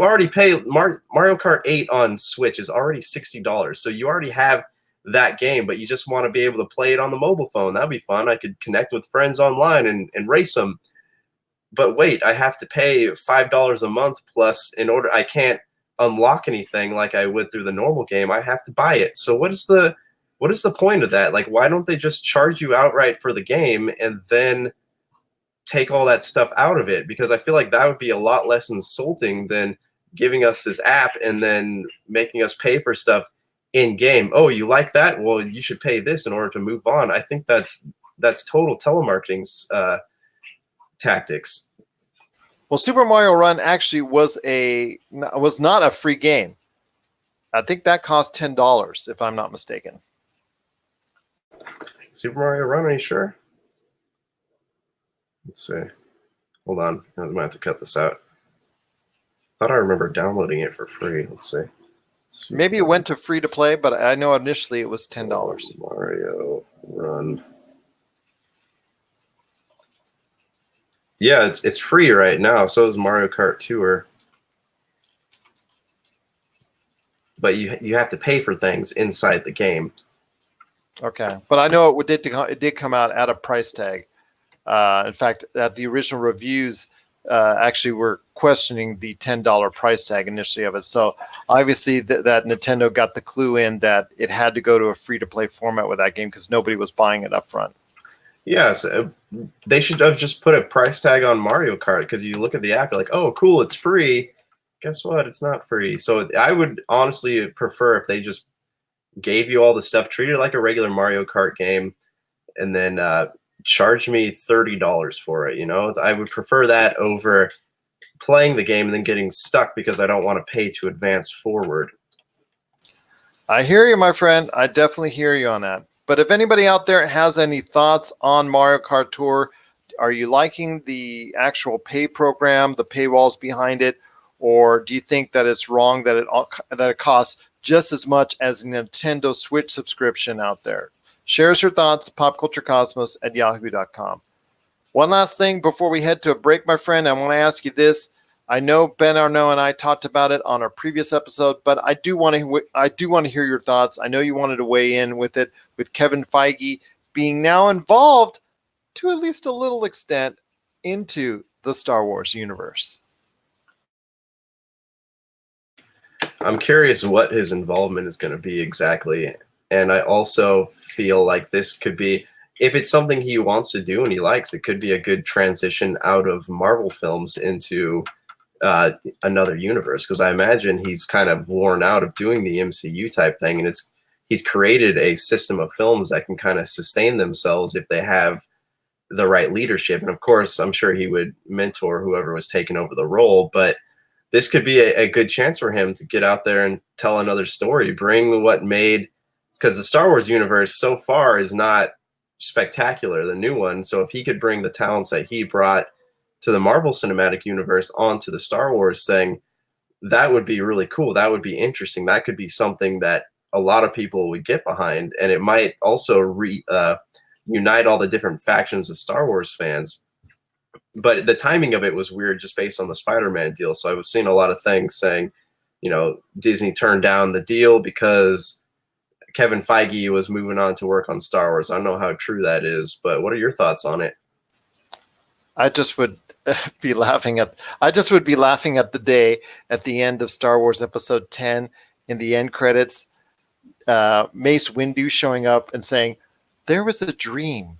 Speaker 2: already pay. Mario Kart 8 on Switch is already $60, so you already have that game, but you just want to be able to play it on the mobile phone. That'd be fun. I could connect with friends online and race them. But wait, I have to pay $5 a month plus in order. I can't unlock anything like I would through the normal game. I have to buy it. So what is the point of that? Like, why don't they just charge you outright for the game and then take all that stuff out of it? Because I feel like that would be a lot less insulting than giving us this app and then making us pay for stuff in game. Oh, you like that? Well, you should pay this in order to move on. I think that's total telemarketing tactics.
Speaker 1: Well, Super Mario Run actually was not a free game. I think that cost $10, if I'm not mistaken.
Speaker 2: Super Mario Run, are you sure? Let's see. Hold on. I might have to cut this out. I thought I remember downloading it for free. Let's see.
Speaker 1: Maybe it went to free to play, but I know initially it was $10.
Speaker 2: Mario Run. Yeah, it's free right now. So is Mario Kart Tour. But you have to pay for things inside the game.
Speaker 1: Okay, but I know it did come out at a price tag. In fact, at the original reviews, actually were questioning the $10 price tag initially of it. So obviously that Nintendo got the clue in that it had to go to a free-to-play format with that game because nobody was buying it up front.
Speaker 2: Yes, they should have just put a price tag on Mario Kart, because you look at the app, you're like, oh, cool, it's free. Guess what? It's not free. So I would honestly prefer if they just gave you all the stuff, treated it like a regular Mario Kart game, and then charge me $30 for it. I would prefer that over playing the game and then getting stuck because I don't want to pay to advance forward.
Speaker 1: I hear you, my friend. I definitely hear you on that. But if anybody out there has any thoughts on Mario Kart Tour, are you liking the actual pay program, the paywalls behind it, or do you think that it's wrong that it costs just as much as a Nintendo Switch subscription out there? Share us your thoughts, popculturecosmos@yahoo.com. One last thing before we head to a break, my friend, I want to ask you this. I know Ben Arnault and I talked about it on our previous episode, but I do want to hear your thoughts. I know you wanted to weigh in with it, with Kevin Feige being now involved to at least a little extent into the Star Wars universe.
Speaker 2: I'm curious what his involvement is going to be exactly. And I also feel like this could be, if it's something he wants to do and he likes, it could be a good transition out of Marvel films into another universe, because I imagine he's kind of worn out of doing the MCU type thing, and he's created a system of films that can kind of sustain themselves if they have the right leadership. And of course, I'm sure he would mentor whoever was taking over the role, but this could be a good chance for him to get out there and tell another story, bring what made, because the Star Wars universe so far is not spectacular, the new one. So if he could bring the talents that he brought to the Marvel Cinematic Universe onto the Star Wars thing, that would be really cool. That would be interesting. That could be something that a lot of people would get behind, and it might also unite all the different factions of Star Wars fans. But the timing of it was weird just based on the Spider-Man deal. So I was seeing a lot of things saying, Disney turned down the deal because Kevin Feige was moving on to work on Star Wars. I don't know how true that is, but what are your thoughts on it?
Speaker 1: I just would be laughing at the day at the end of Star Wars Episode 10 in the end credits, Mace Windu showing up and saying, "There was a dream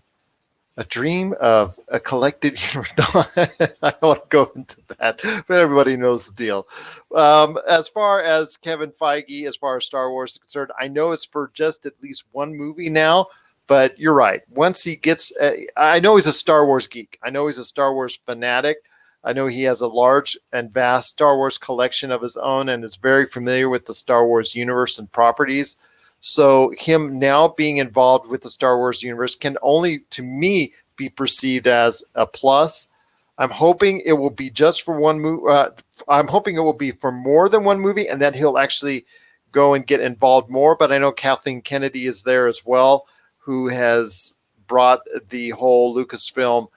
Speaker 1: of a collected universe." I don't want to go into that, but everybody knows the deal. As far as Kevin Feige, as far as Star Wars is concerned, I know it's for just at least one movie now, but you're right. Once he gets, I know he's a Star Wars geek. I know he's a Star Wars fanatic. I know he has a large and vast Star Wars collection of his own and is very familiar with the Star Wars universe and properties. So him now being involved with the Star Wars universe can only, to me, be perceived as a plus. I'm hoping it will be just for one movie. I'm hoping it will be for more than one movie, and that he'll actually go and get involved more. But I know Kathleen Kennedy is there as well, who has brought the whole Lucasfilm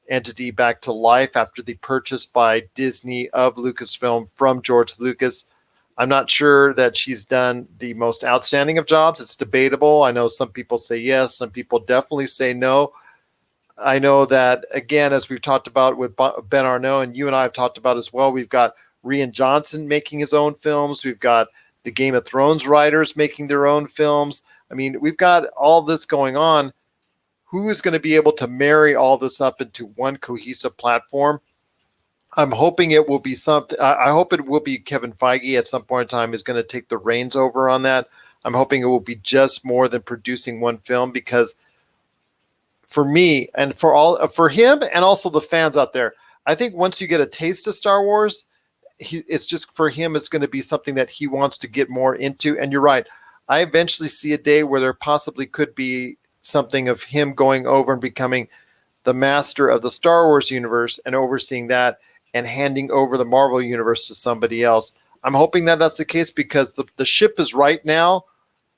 Speaker 1: entity back to life after the purchase by Disney of Lucasfilm from George Lucas. I'm not sure that she's done the most outstanding of jobs. It's debatable. I know some people say yes. Some people definitely say no. I know that, again, as we've talked about with Ben Arnault, and you and I have talked about as well, we've got Rian Johnson making his own films. We've got the Game of Thrones writers making their own films. I mean, we've got all this going on. Who is going to be able to marry all this up into one cohesive platform? I'm hoping it will be something. I hope it will be Kevin Feige at some point in time is going to take the reins over on that. I'm hoping it will be just more than producing one film, because for me and for him and also the fans out there, I think once you get a taste of Star Wars, it's just for him, it's going to be something that he wants to get more into. And you're right. I eventually see a day where there possibly could be something of him going over and becoming the master of the Star Wars universe and overseeing that and handing over the Marvel universe to somebody else. I'm hoping that that's the case, because the ship is right now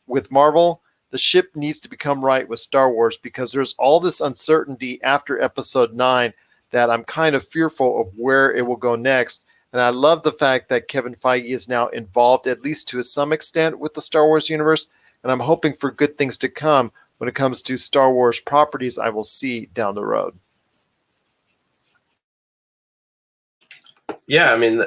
Speaker 1: with Marvel. The ship needs to become right with Star Wars, because there's all this uncertainty after Episode 9 that I'm kind of fearful of where it will go next. And I love the fact that Kevin Feige is now involved, at least to some extent, with the Star Wars universe. And I'm hoping for good things to come when it comes to Star Wars properties I will see down the road.
Speaker 2: Yeah, I mean,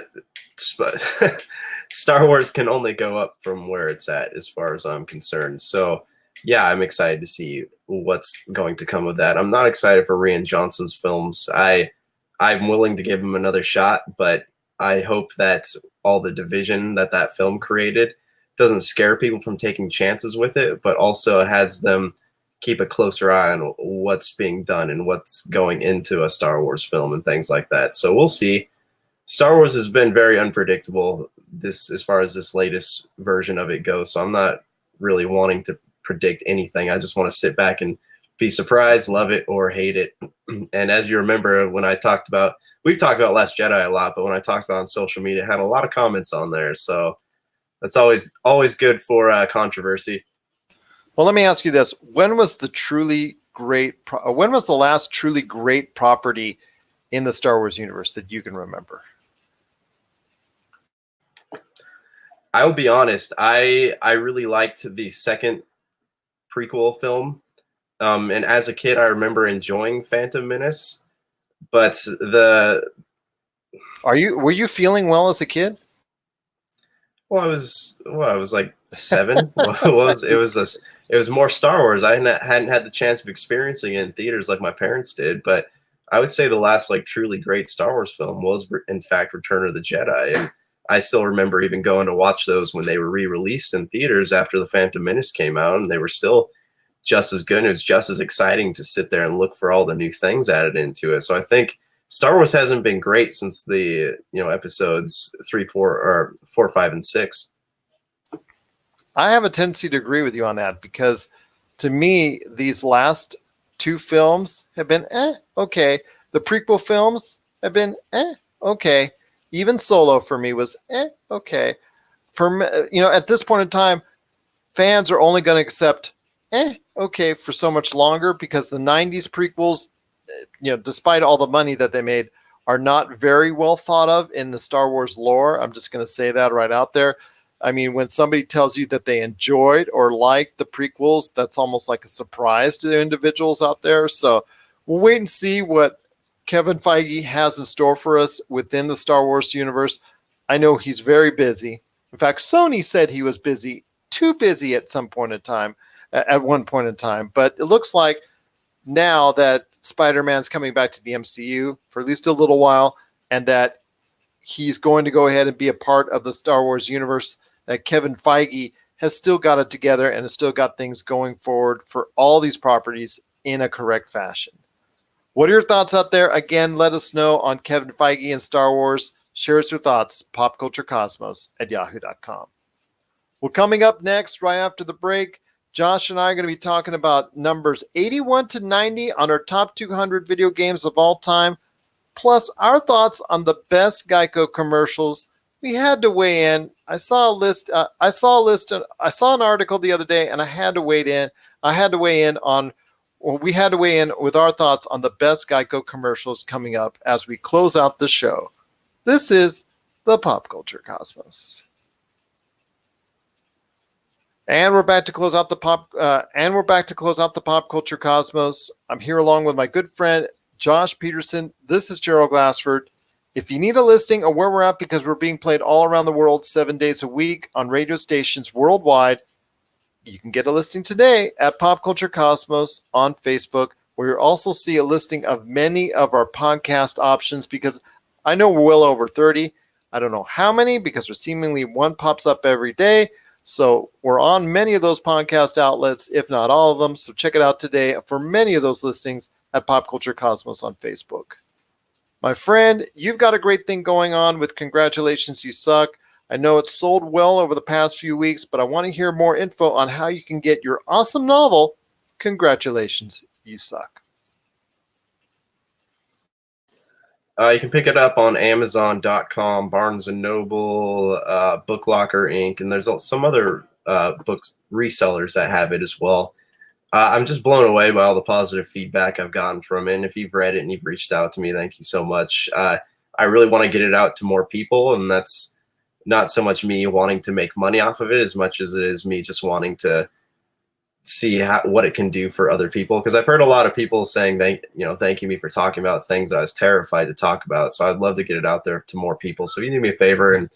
Speaker 2: Star Wars can only go up from where it's at, as far as I'm concerned. So, yeah, I'm excited to see what's going to come of that. I'm not excited for Rian Johnson's films. I'm willing to give him another shot, but I hope that all the division that film created doesn't scare people from taking chances with it, but also has them keep a closer eye on what's being done and what's going into a Star Wars film and things like that. So we'll see. Star Wars has been very unpredictable as far as this latest version of it goes. So I'm not really wanting to predict anything. I just want to sit back and be surprised, love it, or hate it. And as you remember, when we've talked about Last Jedi a lot, but when I talked about it on social media, it had a lot of comments on there. So that's always good for controversy.
Speaker 1: Well, let me ask you this: when was the last truly great property in the Star Wars universe that you can remember?
Speaker 2: I'll be honest. I really liked the second prequel film, and as a kid, I remember enjoying Phantom Menace. But
Speaker 1: were you feeling well as a kid?
Speaker 2: Well, I was like 7. It was more Star Wars. I hadn't had the chance of experiencing it in theaters like my parents did, but I would say the last truly great Star Wars film was, in fact, Return of the Jedi. And I still remember even going to watch those when they were re-released in theaters after The Phantom Menace came out, and they were still just as good. It was just as exciting to sit there and look for all the new things added into it. So I think Star Wars hasn't been great since the episodes 3, 4, 5, and 6.
Speaker 1: I have a tendency to agree with you on that, because to me, these last 2 films have been okay. The prequel films, have been okay. Even Solo for me was okay. For me, at this point in time, fans are only going to accept okay for so much longer because the 90s prequels, despite all the money that they made, are not very well thought of in the Star Wars lore. I'm just going to say that right out there. I mean, when somebody tells you that they enjoyed or liked the prequels, that's almost like a surprise to the individuals out there. So we'll wait and see what Kevin Feige has in store for us within the Star Wars universe. I know he's very busy. In fact, Sony said he was busy, too busy at one point in time. But it looks like now that Spider-Man's coming back to the MCU for at least a little while, and that he's going to go ahead and be a part of the Star Wars universe, that Kevin Feige has still got it together and has still got things going forward for all these properties in a correct fashion. What are your thoughts out there? Again, let us know on Kevin Feige and Star Wars. Share us your thoughts, popculturecosmos@yahoo.com. Well, coming up next, right after the break, Josh and I are going to be talking about numbers 81 to 90 on our top 200 video games of all time, plus our thoughts on the best Geico commercials. We had to weigh in. I saw an article the other day, and we had to weigh in with our thoughts on the best Geico commercials coming up as we close out the show. This is the Pop Culture Cosmos. And we're back to close out the Pop Culture Cosmos. I'm here along with my good friend Josh Peterson. This is Gerald Glassford. If you need a listing of where we're at, because we're being played all around the world 7 days a week on radio stations worldwide, you can get a listing today at Pop Culture Cosmos on Facebook, where you'll also see a listing of many of our podcast options, because I know we're well over 30. I don't know how many, because there's seemingly one pops up every day. So we're on many of those podcast outlets, if not all of them. So check it out today for many of those listings at Pop Culture Cosmos on Facebook. My friend, you've got a great thing going on with Congratulations, You Suck. I know it's sold well over the past few weeks, but I want to hear more info on how you can get your awesome novel, Congratulations, You Suck.
Speaker 2: You can pick it up on Amazon.com, Barnes & Noble, Book Locker Inc., and there's some other books resellers that have it as well. I'm just blown away by all the positive feedback I've gotten from it. And if you've read it and you've reached out to me, thank you so much. I really want to get it out to more people, and that's not so much me wanting to make money off of it as much as it is me just wanting to see what it can do for other people. Because I've heard a lot of people saying, thanking me for talking about things I was terrified to talk about. So I'd love to get it out there to more people. So if you do me a favor and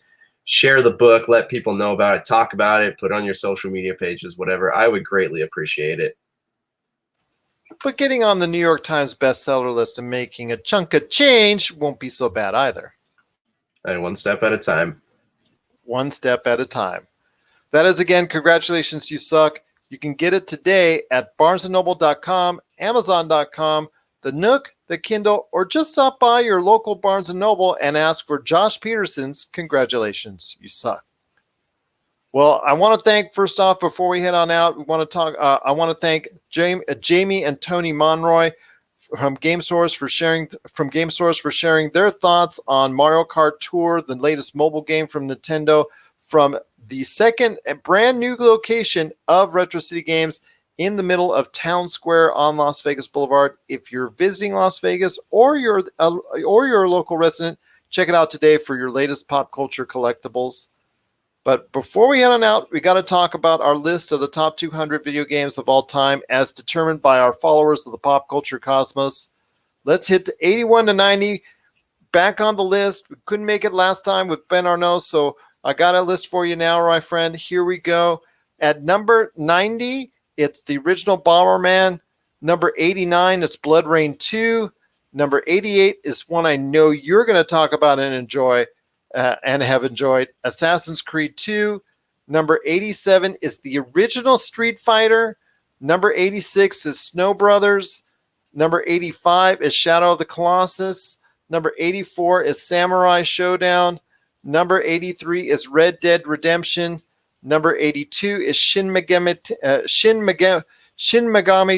Speaker 2: share the book, let people know about it, talk about it, put it on your social media pages, whatever, I would greatly appreciate it.
Speaker 1: But getting on the New York Times bestseller list and making a chunk of change won't be so bad either.
Speaker 2: And one step at a time.
Speaker 1: One step at a time. That is, again, Congratulations, You Suck. You can get it today at barnesandnoble.com, amazon.com, the Nook, the Kindle, or just stop by your local Barnes & Noble and ask for Josh Peterson's Congratulations, You Suck. Well, I want to thank, first off, before we head on out, I want to thank Jamie and Tony Monroy from GameSource for sharing their thoughts on Mario Kart Tour, the latest mobile game from Nintendo, from the second brand new location of Retro City Games in the middle of Town Square on Las Vegas Boulevard. If you're visiting Las Vegas or you're a local resident, check it out today for your latest pop culture collectibles. But before we head on out, we got to talk about our list of the top 200 video games of all time as determined by our followers of the Pop Culture Cosmos. Let's hit to 81 to 90. Back on the list. We couldn't make it last time with Ben Arnault, so I got a list for you now, my friend. Here we go. At number 90, it's the original Bomberman. Number 89 is Blood Rain 2. Number 88 is one I know you're going to talk about and enjoy. And have enjoyed, Assassin's Creed 2. Number 87 is the original Street Fighter. Number 86 is Snow Brothers. Number 85 is Shadow of the Colossus. Number 84 is Samurai Showdown. Number 83 is Red Dead Redemption. Number 82 is Shin Megami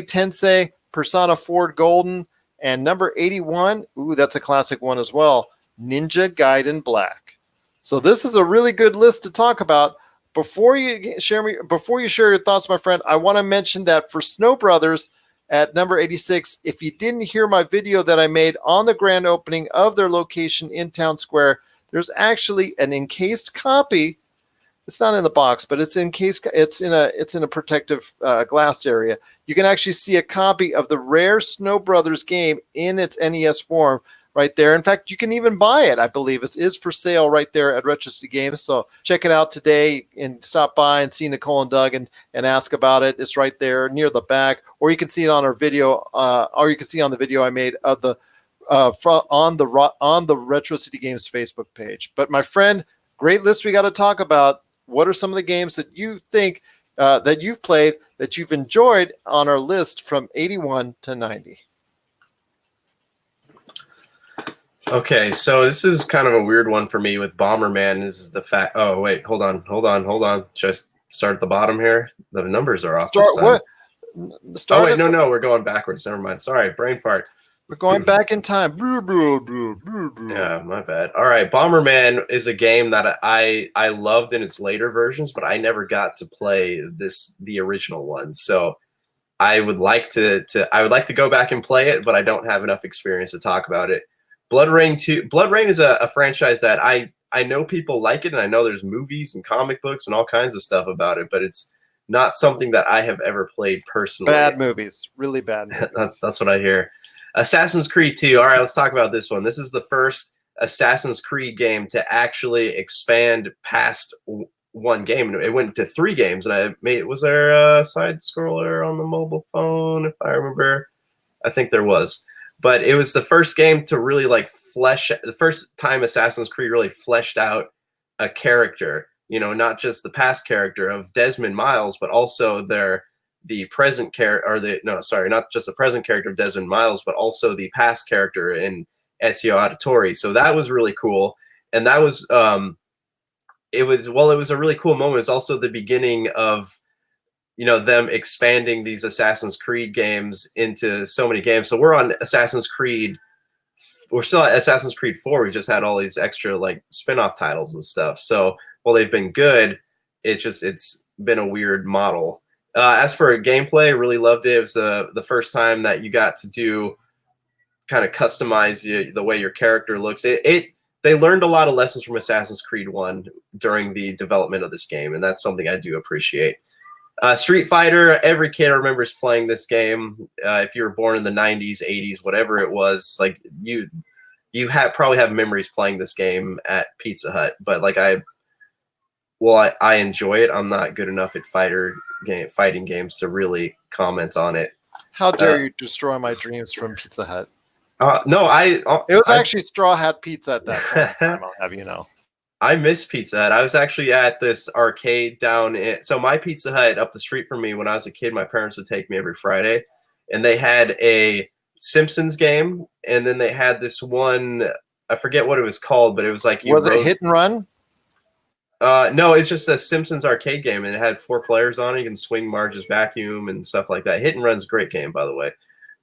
Speaker 1: Tensei Persona 4 Golden. And number 81, ooh, that's a classic one as well, Ninja Gaiden Black. So this is a really good list to talk about. Before you share your thoughts, my friend, I want to mention that for Snow Brothers at number 86, if you didn't hear my video that I made on the grand opening of their location in Town Square, there's actually an encased copy. It's not in the box, but it's encased. It's in a protective glass area. You can actually see a copy of the rare Snow Brothers game in its NES form right there. In fact, you can even buy it. I believe it is for sale right there at Retro City Games. So check it out today and stop by and see Nicole and Doug and ask about it. It's right there near the back, or you can see it on our video, or you can see on the video I made of the on the Retro City Games Facebook page. But my friend, great list we got to talk about. What are some of the games that you think that you've played that you've enjoyed on our list from 81 to 90?
Speaker 2: Okay, so this is kind of a weird one for me with Bomberman. Is the fact? Oh wait, hold on. Just start at the bottom here. The numbers are off.
Speaker 1: Start
Speaker 2: oh wait, no, we're going backwards. Never mind. Sorry, brain fart.
Speaker 1: We're going back in time.
Speaker 2: Yeah, my bad. All right, Bomberman is a game that I loved in its later versions, but I never got to play the original one. So I would like to go back and play it, but I don't have enough experience to talk about it. Blood Rain 2. Blood Rain is a franchise that I know people like it, and I know there's movies and comic books and all kinds of stuff about it, but it's not something that I have ever played personally.
Speaker 1: Bad movies, really bad movies.
Speaker 2: That's what I hear. Assassin's Creed 2. All right, let's talk about this one. This is the first Assassin's Creed game to actually expand past one game. It went to 3 games, and was there a side scroller on the mobile phone? If I remember, I think there was. But it was the first game to really the first time Assassin's Creed really fleshed out a character. You know, not just the past character of Desmond Miles, but also the present character, not just the present character of Desmond Miles, but also the past character in Ezio Auditore. So that was really cool, and that was it was a really cool moment. It was also the beginning of them expanding these Assassin's Creed games into so many games. So we're on Assassin's Creed. We're still at Assassin's Creed 4. We just had all these extra spin-off titles and stuff. So while they've been good, it's been a weird model. As for gameplay, really loved it. It was the first time that you got to do kind of customize the way your character looks. They learned a lot of lessons from Assassin's Creed 1 during the development of this game, and that's something I do appreciate. Street Fighter, every kid remembers playing this game. If you were born in the 90s, 80s, whatever it was, you probably have memories playing this game at Pizza Hut. But I enjoy it. I'm not good enough at fighting games to really comment on it.
Speaker 1: How dare you destroy my dreams from Pizza Hut?
Speaker 2: No,
Speaker 1: it was actually Straw Hat Pizza at that time. I'll have you know.
Speaker 2: I miss Pizza Hut. I was actually at this arcade so my Pizza Hut up the street from me when I was a kid, my parents would take me every Friday, and they had a Simpsons game, and then they had this one, I forget what it was called, but it was
Speaker 1: Was it Hit and Run?
Speaker 2: No, it's just a Simpsons arcade game, and it had 4 players on it. You can swing Marge's vacuum and stuff like that. Hit and Run's a great game, by the way.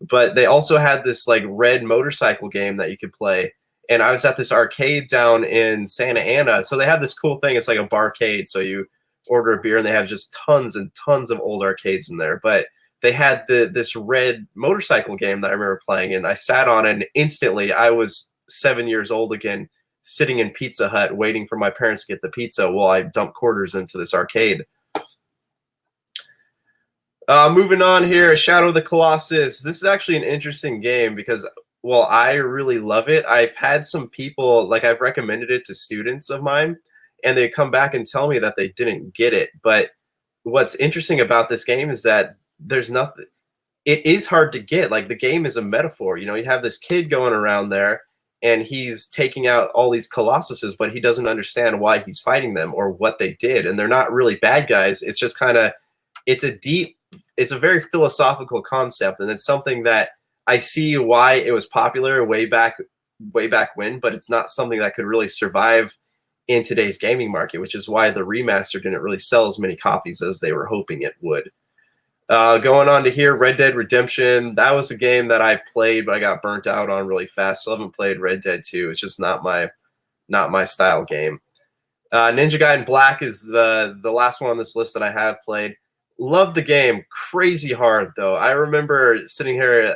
Speaker 2: But they also had this red motorcycle game that you could play. And I was at this arcade down in Santa Ana. So they have this cool thing. It's like a barcade. So you order a beer, and they have just tons and tons of old arcades in there. But they had this red motorcycle game that I remember playing, and I sat on it, and instantly I was 7 years old again, sitting in Pizza Hut waiting for my parents to get the pizza while I dumped quarters into this arcade. Moving on here, Shadow of the Colossus. This is actually an interesting game because I really love it. I've had some people, I've recommended it to students of mine, and they come back and tell me that they didn't get it. But what's interesting about this game is that there's nothing. It is hard to get. The game is a metaphor. You have this kid going around there, and he's taking out all these colossuses, but he doesn't understand why he's fighting them or what they did. And they're not really bad guys. It's just it's a very philosophical concept, and it's something that I see why it was popular way back when, but it's not something that could really survive in today's gaming market, which is why the remaster didn't really sell as many copies as they were hoping it would. Going on to here, Red Dead Redemption. That was a game that I played, but I got burnt out on really fast. Still haven't played Red Dead 2. It's just not my style game. Ninja Gaiden Black is the last one on this list that I have played. Love the game. Crazy hard though. I remember sitting here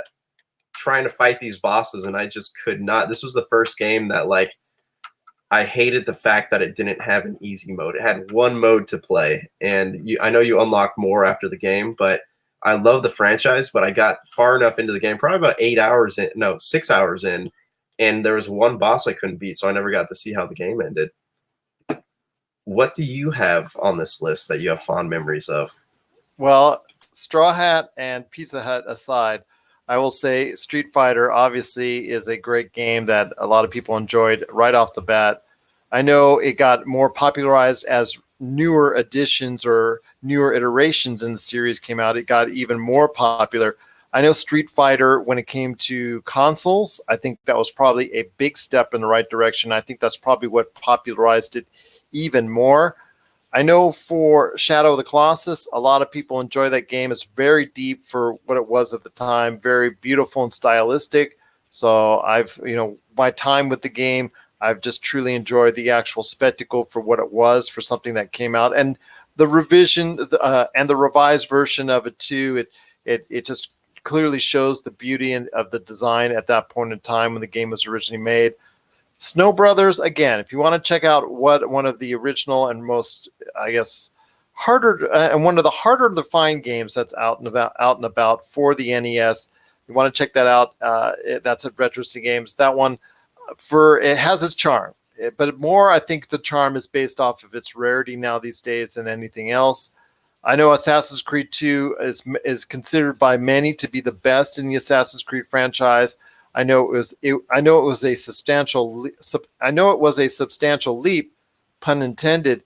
Speaker 2: trying to fight these bosses, and I just could not. This was the first game that like I hated the fact that it didn't have an easy mode. It had one mode to play, and I know you unlock more after the game, but I love the franchise. But I got far enough into the game, probably about 6 hours in, and there was one boss I couldn't beat, so I never got to see how the game ended. What do you have on this list that you have fond memories of?
Speaker 1: Well, Straw Hat and Pizza Hut aside, I will say Street Fighter obviously is a great game that a lot of people enjoyed right off the bat. I know it got more popularized as newer editions or newer iterations in the series came out. It got even more popular. I know Street Fighter, when it came to consoles, I think that was probably a big step in the right direction. I think that's probably what popularized it even more. I know for Shadow of the Colossus, a lot of people enjoy that game. It's very deep for what it was at the time, very beautiful and stylistic. So my time with the game, I've just truly enjoyed the actual spectacle for what it was, for something that came out. And the revision and the revised version of it too, it just clearly shows the beauty of the design at that point in time when the game was originally made. Snow Brothers, again, if you want to check out what one of the original and most, I guess, harder and one of the harder to find games that's out and about for the NES, you want to check that out. That's at Retro City Games. That one, it has its charm, but more I think the charm is based off of its rarity now these days than anything else. I know Assassin's Creed 2 is considered by many to be the best in the Assassin's Creed franchise. I know it was a substantial leap, pun intended,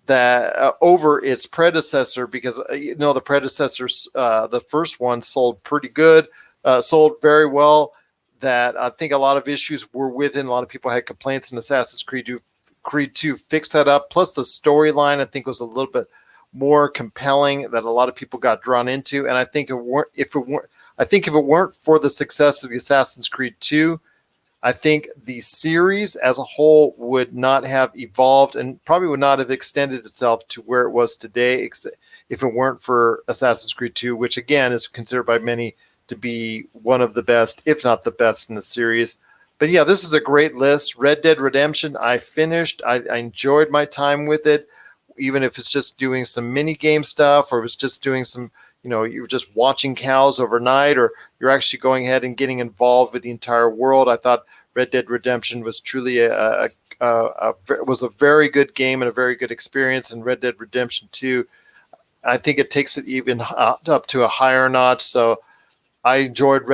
Speaker 1: that over its predecessor, because the predecessors, the first one sold pretty good, sold very well. That I think a lot of issues were within. A lot of people had complaints, and Assassin's Creed 2 fixed that up. Plus, the storyline I think was a little bit more compelling that a lot of people got drawn into. And I think if it weren't for the success of the Assassin's Creed 2, I think the series as a whole would not have evolved and probably would not have extended itself to where it was today if it weren't for Assassin's Creed 2, which again is considered by many to be one of the best, if not the best in the series. But yeah, this is a great list. Red Dead Redemption, I finished. I enjoyed my time with it, even if it's just doing some mini game stuff or it's just doing some, you're just watching cows overnight, or you're actually going ahead and getting involved with the entire world. I thought Red Dead Redemption was truly was a very good game and a very good experience. And Red Dead Redemption 2, I think it takes it even up to a higher notch. So I enjoyed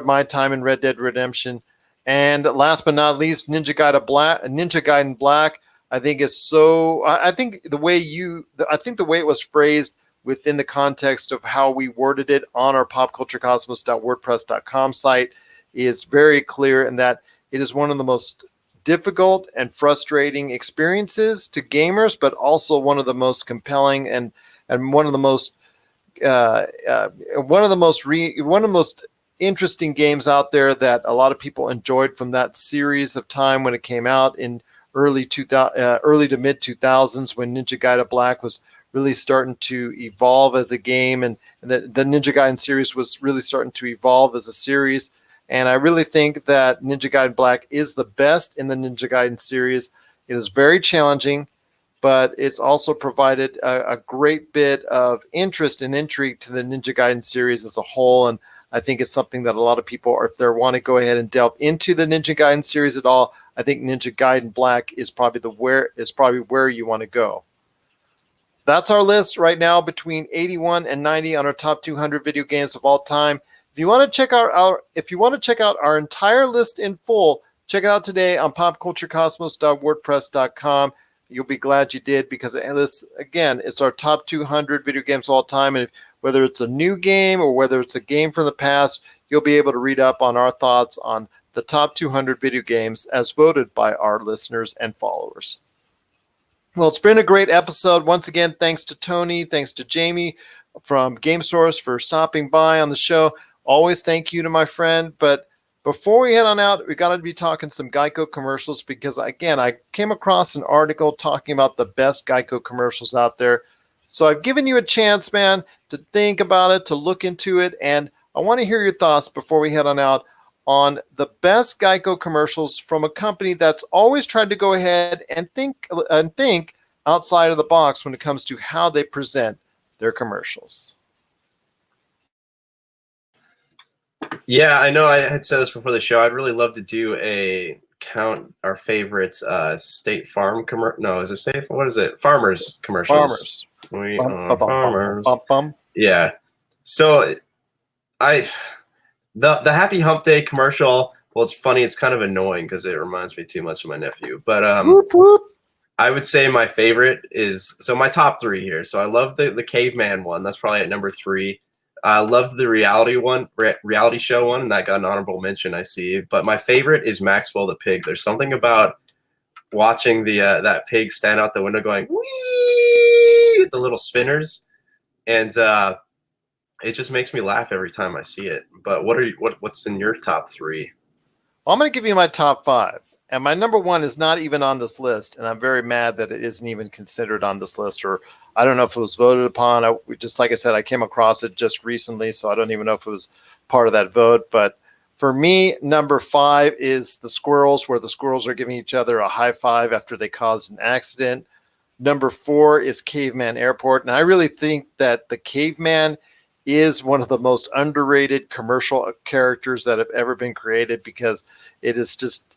Speaker 1: my time in Red Dead Redemption. And last but not least, Ninja Gaiden Black. I think the way it was phrased within the context of how we worded it on our popculturecosmos.wordpress.com site is very clear, in that it is one of the most difficult and frustrating experiences to gamers, but also one of the most compelling and one of the most interesting games out there that a lot of people enjoyed from that series of time when it came out in early to mid 2000s, when Ninja Gaiden Black was really starting to evolve as a game, and the Ninja Gaiden series was really starting to evolve as a series. And I really think that Ninja Gaiden Black is the best in the Ninja Gaiden series. It is very challenging, but it's also provided a great bit of interest and intrigue to the Ninja Gaiden series as a whole. And I think it's something that a lot of people, if they want to go ahead and delve into the Ninja Gaiden series at all, I think Ninja Gaiden Black is probably where you want to go. That's our list right now, between 81 and 90 on our top 200 video games of all time. If you want to check out our entire list in full, check it out today on popculturecosmos.wordpress.com. You'll be glad you did, because it's our top 200 video games of all time. And whether it's a new game or whether it's a game from the past, you'll be able to read up on our thoughts on the top 200 video games as voted by our listeners and followers. Well, it's been a great episode. Once again, thanks to Tony, thanks to Jamie from Game Source for stopping by on the show. Always thank you to my friend. But before we head on out, we got to be talking some Geico commercials because, again, I came across an article talking about the best Geico commercials out there. So I've given you a chance, man, to think about it, to look into it, and I want to hear your thoughts before we head on out on the best Geico commercials from a company that's always tried to go ahead and think outside of the box when it comes to how they present their commercials.
Speaker 2: Yeah, I know I had said this before the show. I'd really love to do a count our favorites State Farm commercial. No, is it State? What is it? Farmers commercials. We are farmers. Yeah. So the Happy Hump Day commercial. Well, it's funny. It's kind of annoying because it reminds me too much of my nephew. But
Speaker 1: whoop, whoop.
Speaker 2: I would say my favorite is my top three here. So I love the caveman one. That's probably at number 3. I loved the reality show one, and that got an honorable mention, I see. But my favorite is Maxwell the pig. There's something about watching the that pig stand out the window going wee with the little spinners, and it just makes me laugh every time I see it. But what's in your top 3?
Speaker 1: Well, I'm going to give you my top 5. And my number 1 is not even on this list, and I'm very mad that it isn't even considered on this list, or I don't know if it was voted upon. Just like I said, I came across it just recently, so I don't even know if it was part of that vote. But for me, number 5 is the squirrels, where the squirrels are giving each other a high five after they caused an accident. Number 4 is Caveman Airport, and I really think that the Caveman is one of the most underrated commercial characters that have ever been created, because it is just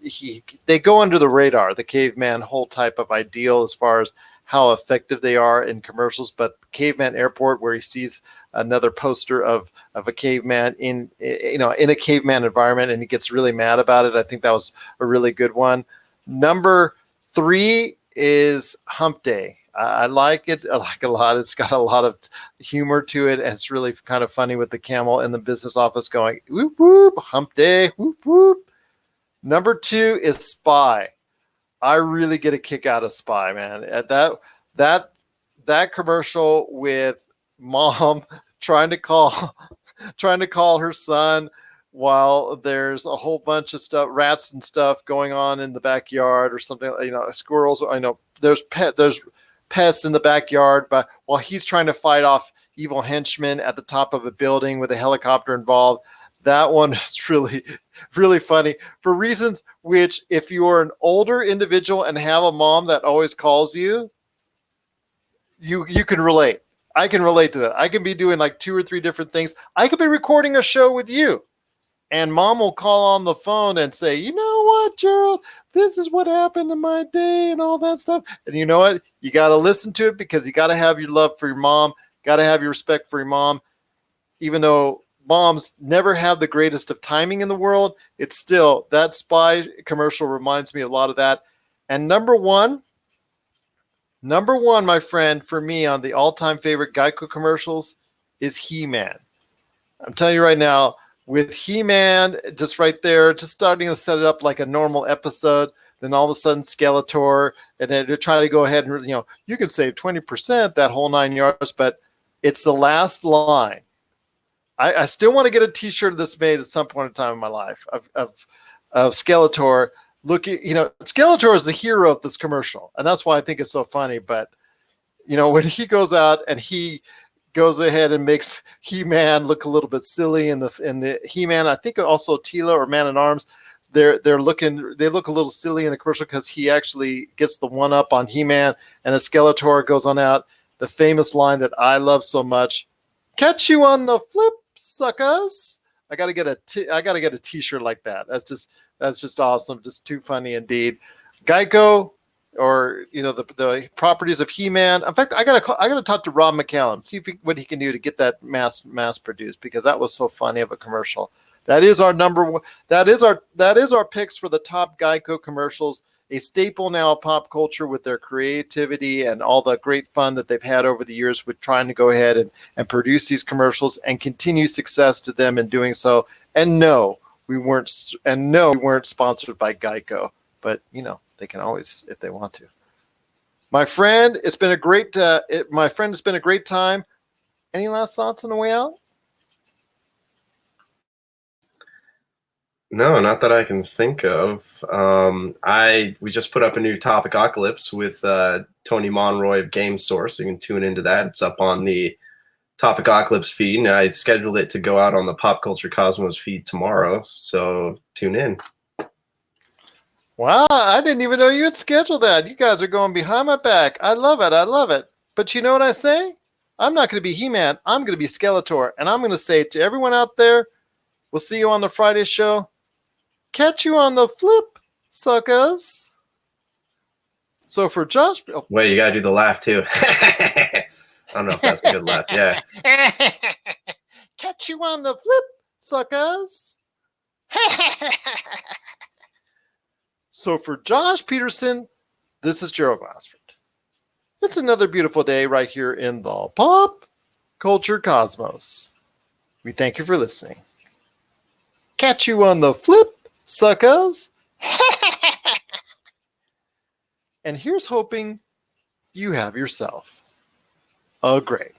Speaker 1: they go under the radar, the caveman whole type of ideal as far as how effective they are in commercials. But Caveman Airport, where he sees another poster of a caveman in a caveman environment, and he gets really mad about it. I think that was a really good one. Number 3 is Hump Day. I like it. I like it a lot. It's got a lot of humor to it, and it's really kind of funny with the camel in the business office going, whoop, whoop, hump day, whoop, whoop. Number 2 is Spy. I really get a kick out of Spy, man. At that commercial with mom trying to call her son while there's a whole bunch of stuff, rats and stuff going on in the backyard or something, squirrels. I know there's pests in the backyard, but while he's trying to fight off evil henchmen at the top of a building with a helicopter involved. That one is really, really funny for reasons which, if you're an older individual and have a mom that always calls you, you can relate. I can relate to that. I can be doing like 2 or 3 different things. I could be recording a show with you, and mom will call on the phone and say, you know what, Gerald, this is what happened in my day and all that stuff. And you know what? You got to listen to it, because you got to have your love for your mom, got to have your respect for your mom. Even though moms never have the greatest of timing in the world, it's still, that Spy commercial reminds me a lot of that. And number one, my friend, for me on the all-time favorite Geico commercials is He-Man. I'm telling you right now, with He-Man just right there, just starting to set it up like a normal episode, then all of a sudden Skeletor, and then to try to go ahead and, you can save 20%, that whole 9 yards, but it's the last line. I still want to get a t-shirt of this made at some point in time in my life of Skeletor looking, Skeletor is the hero of this commercial, and that's why I think it's so funny. But, when he goes out and he goes ahead and makes He-Man look a little bit silly, and the He-Man, I think also Tila or Man-at-Arms, they look a little silly in the commercial because he actually gets the one up on He-Man, and the Skeletor goes on out. The famous line that I love so much, "Catch you on the flip, suckers." I gotta get a t-shirt like that. That's just awesome. Just too funny indeed. Geico, or the properties of He-Man. In fact, I gotta talk to Rob McCallum, see what he can do to get that mass produced, because that was so funny of a commercial. That is our number one. That is our picks for the top Geico commercials. A staple now of pop culture with their creativity and all the great fun that they've had over the years with trying to go ahead and produce these commercials, and continue success to them in doing so. And no, we weren't sponsored by Geico, but they can always if they want to. My friend, it's been a great time. Any last thoughts on the way out?
Speaker 2: No, not that I can think of. We just put up a new Topicocalypse with Tony Monroy of Game Source. You can tune into that. It's up on the Topicocalypse feed, and I scheduled it to go out on the Pop Culture Cosmos feed tomorrow. So tune in.
Speaker 1: Wow, I didn't even know you had scheduled that. You guys are going behind my back. I love it. I love it. But you know what I say? I'm not going to be He-Man. I'm going to be Skeletor. And I'm going to say to everyone out there, we'll see you on the Friday show. Catch you on the flip, suckers. So for Josh... Oh.
Speaker 2: Wait, you got to do the laugh too. I don't know if that's a good laugh. Yeah.
Speaker 1: Catch you on the flip, suckers. So for Josh Peterson, this is Gerald Glassford. It's another beautiful day right here in the Pop Culture Cosmos. We thank you for listening. Catch you on the flip, suckers. And here's hoping you have yourself a great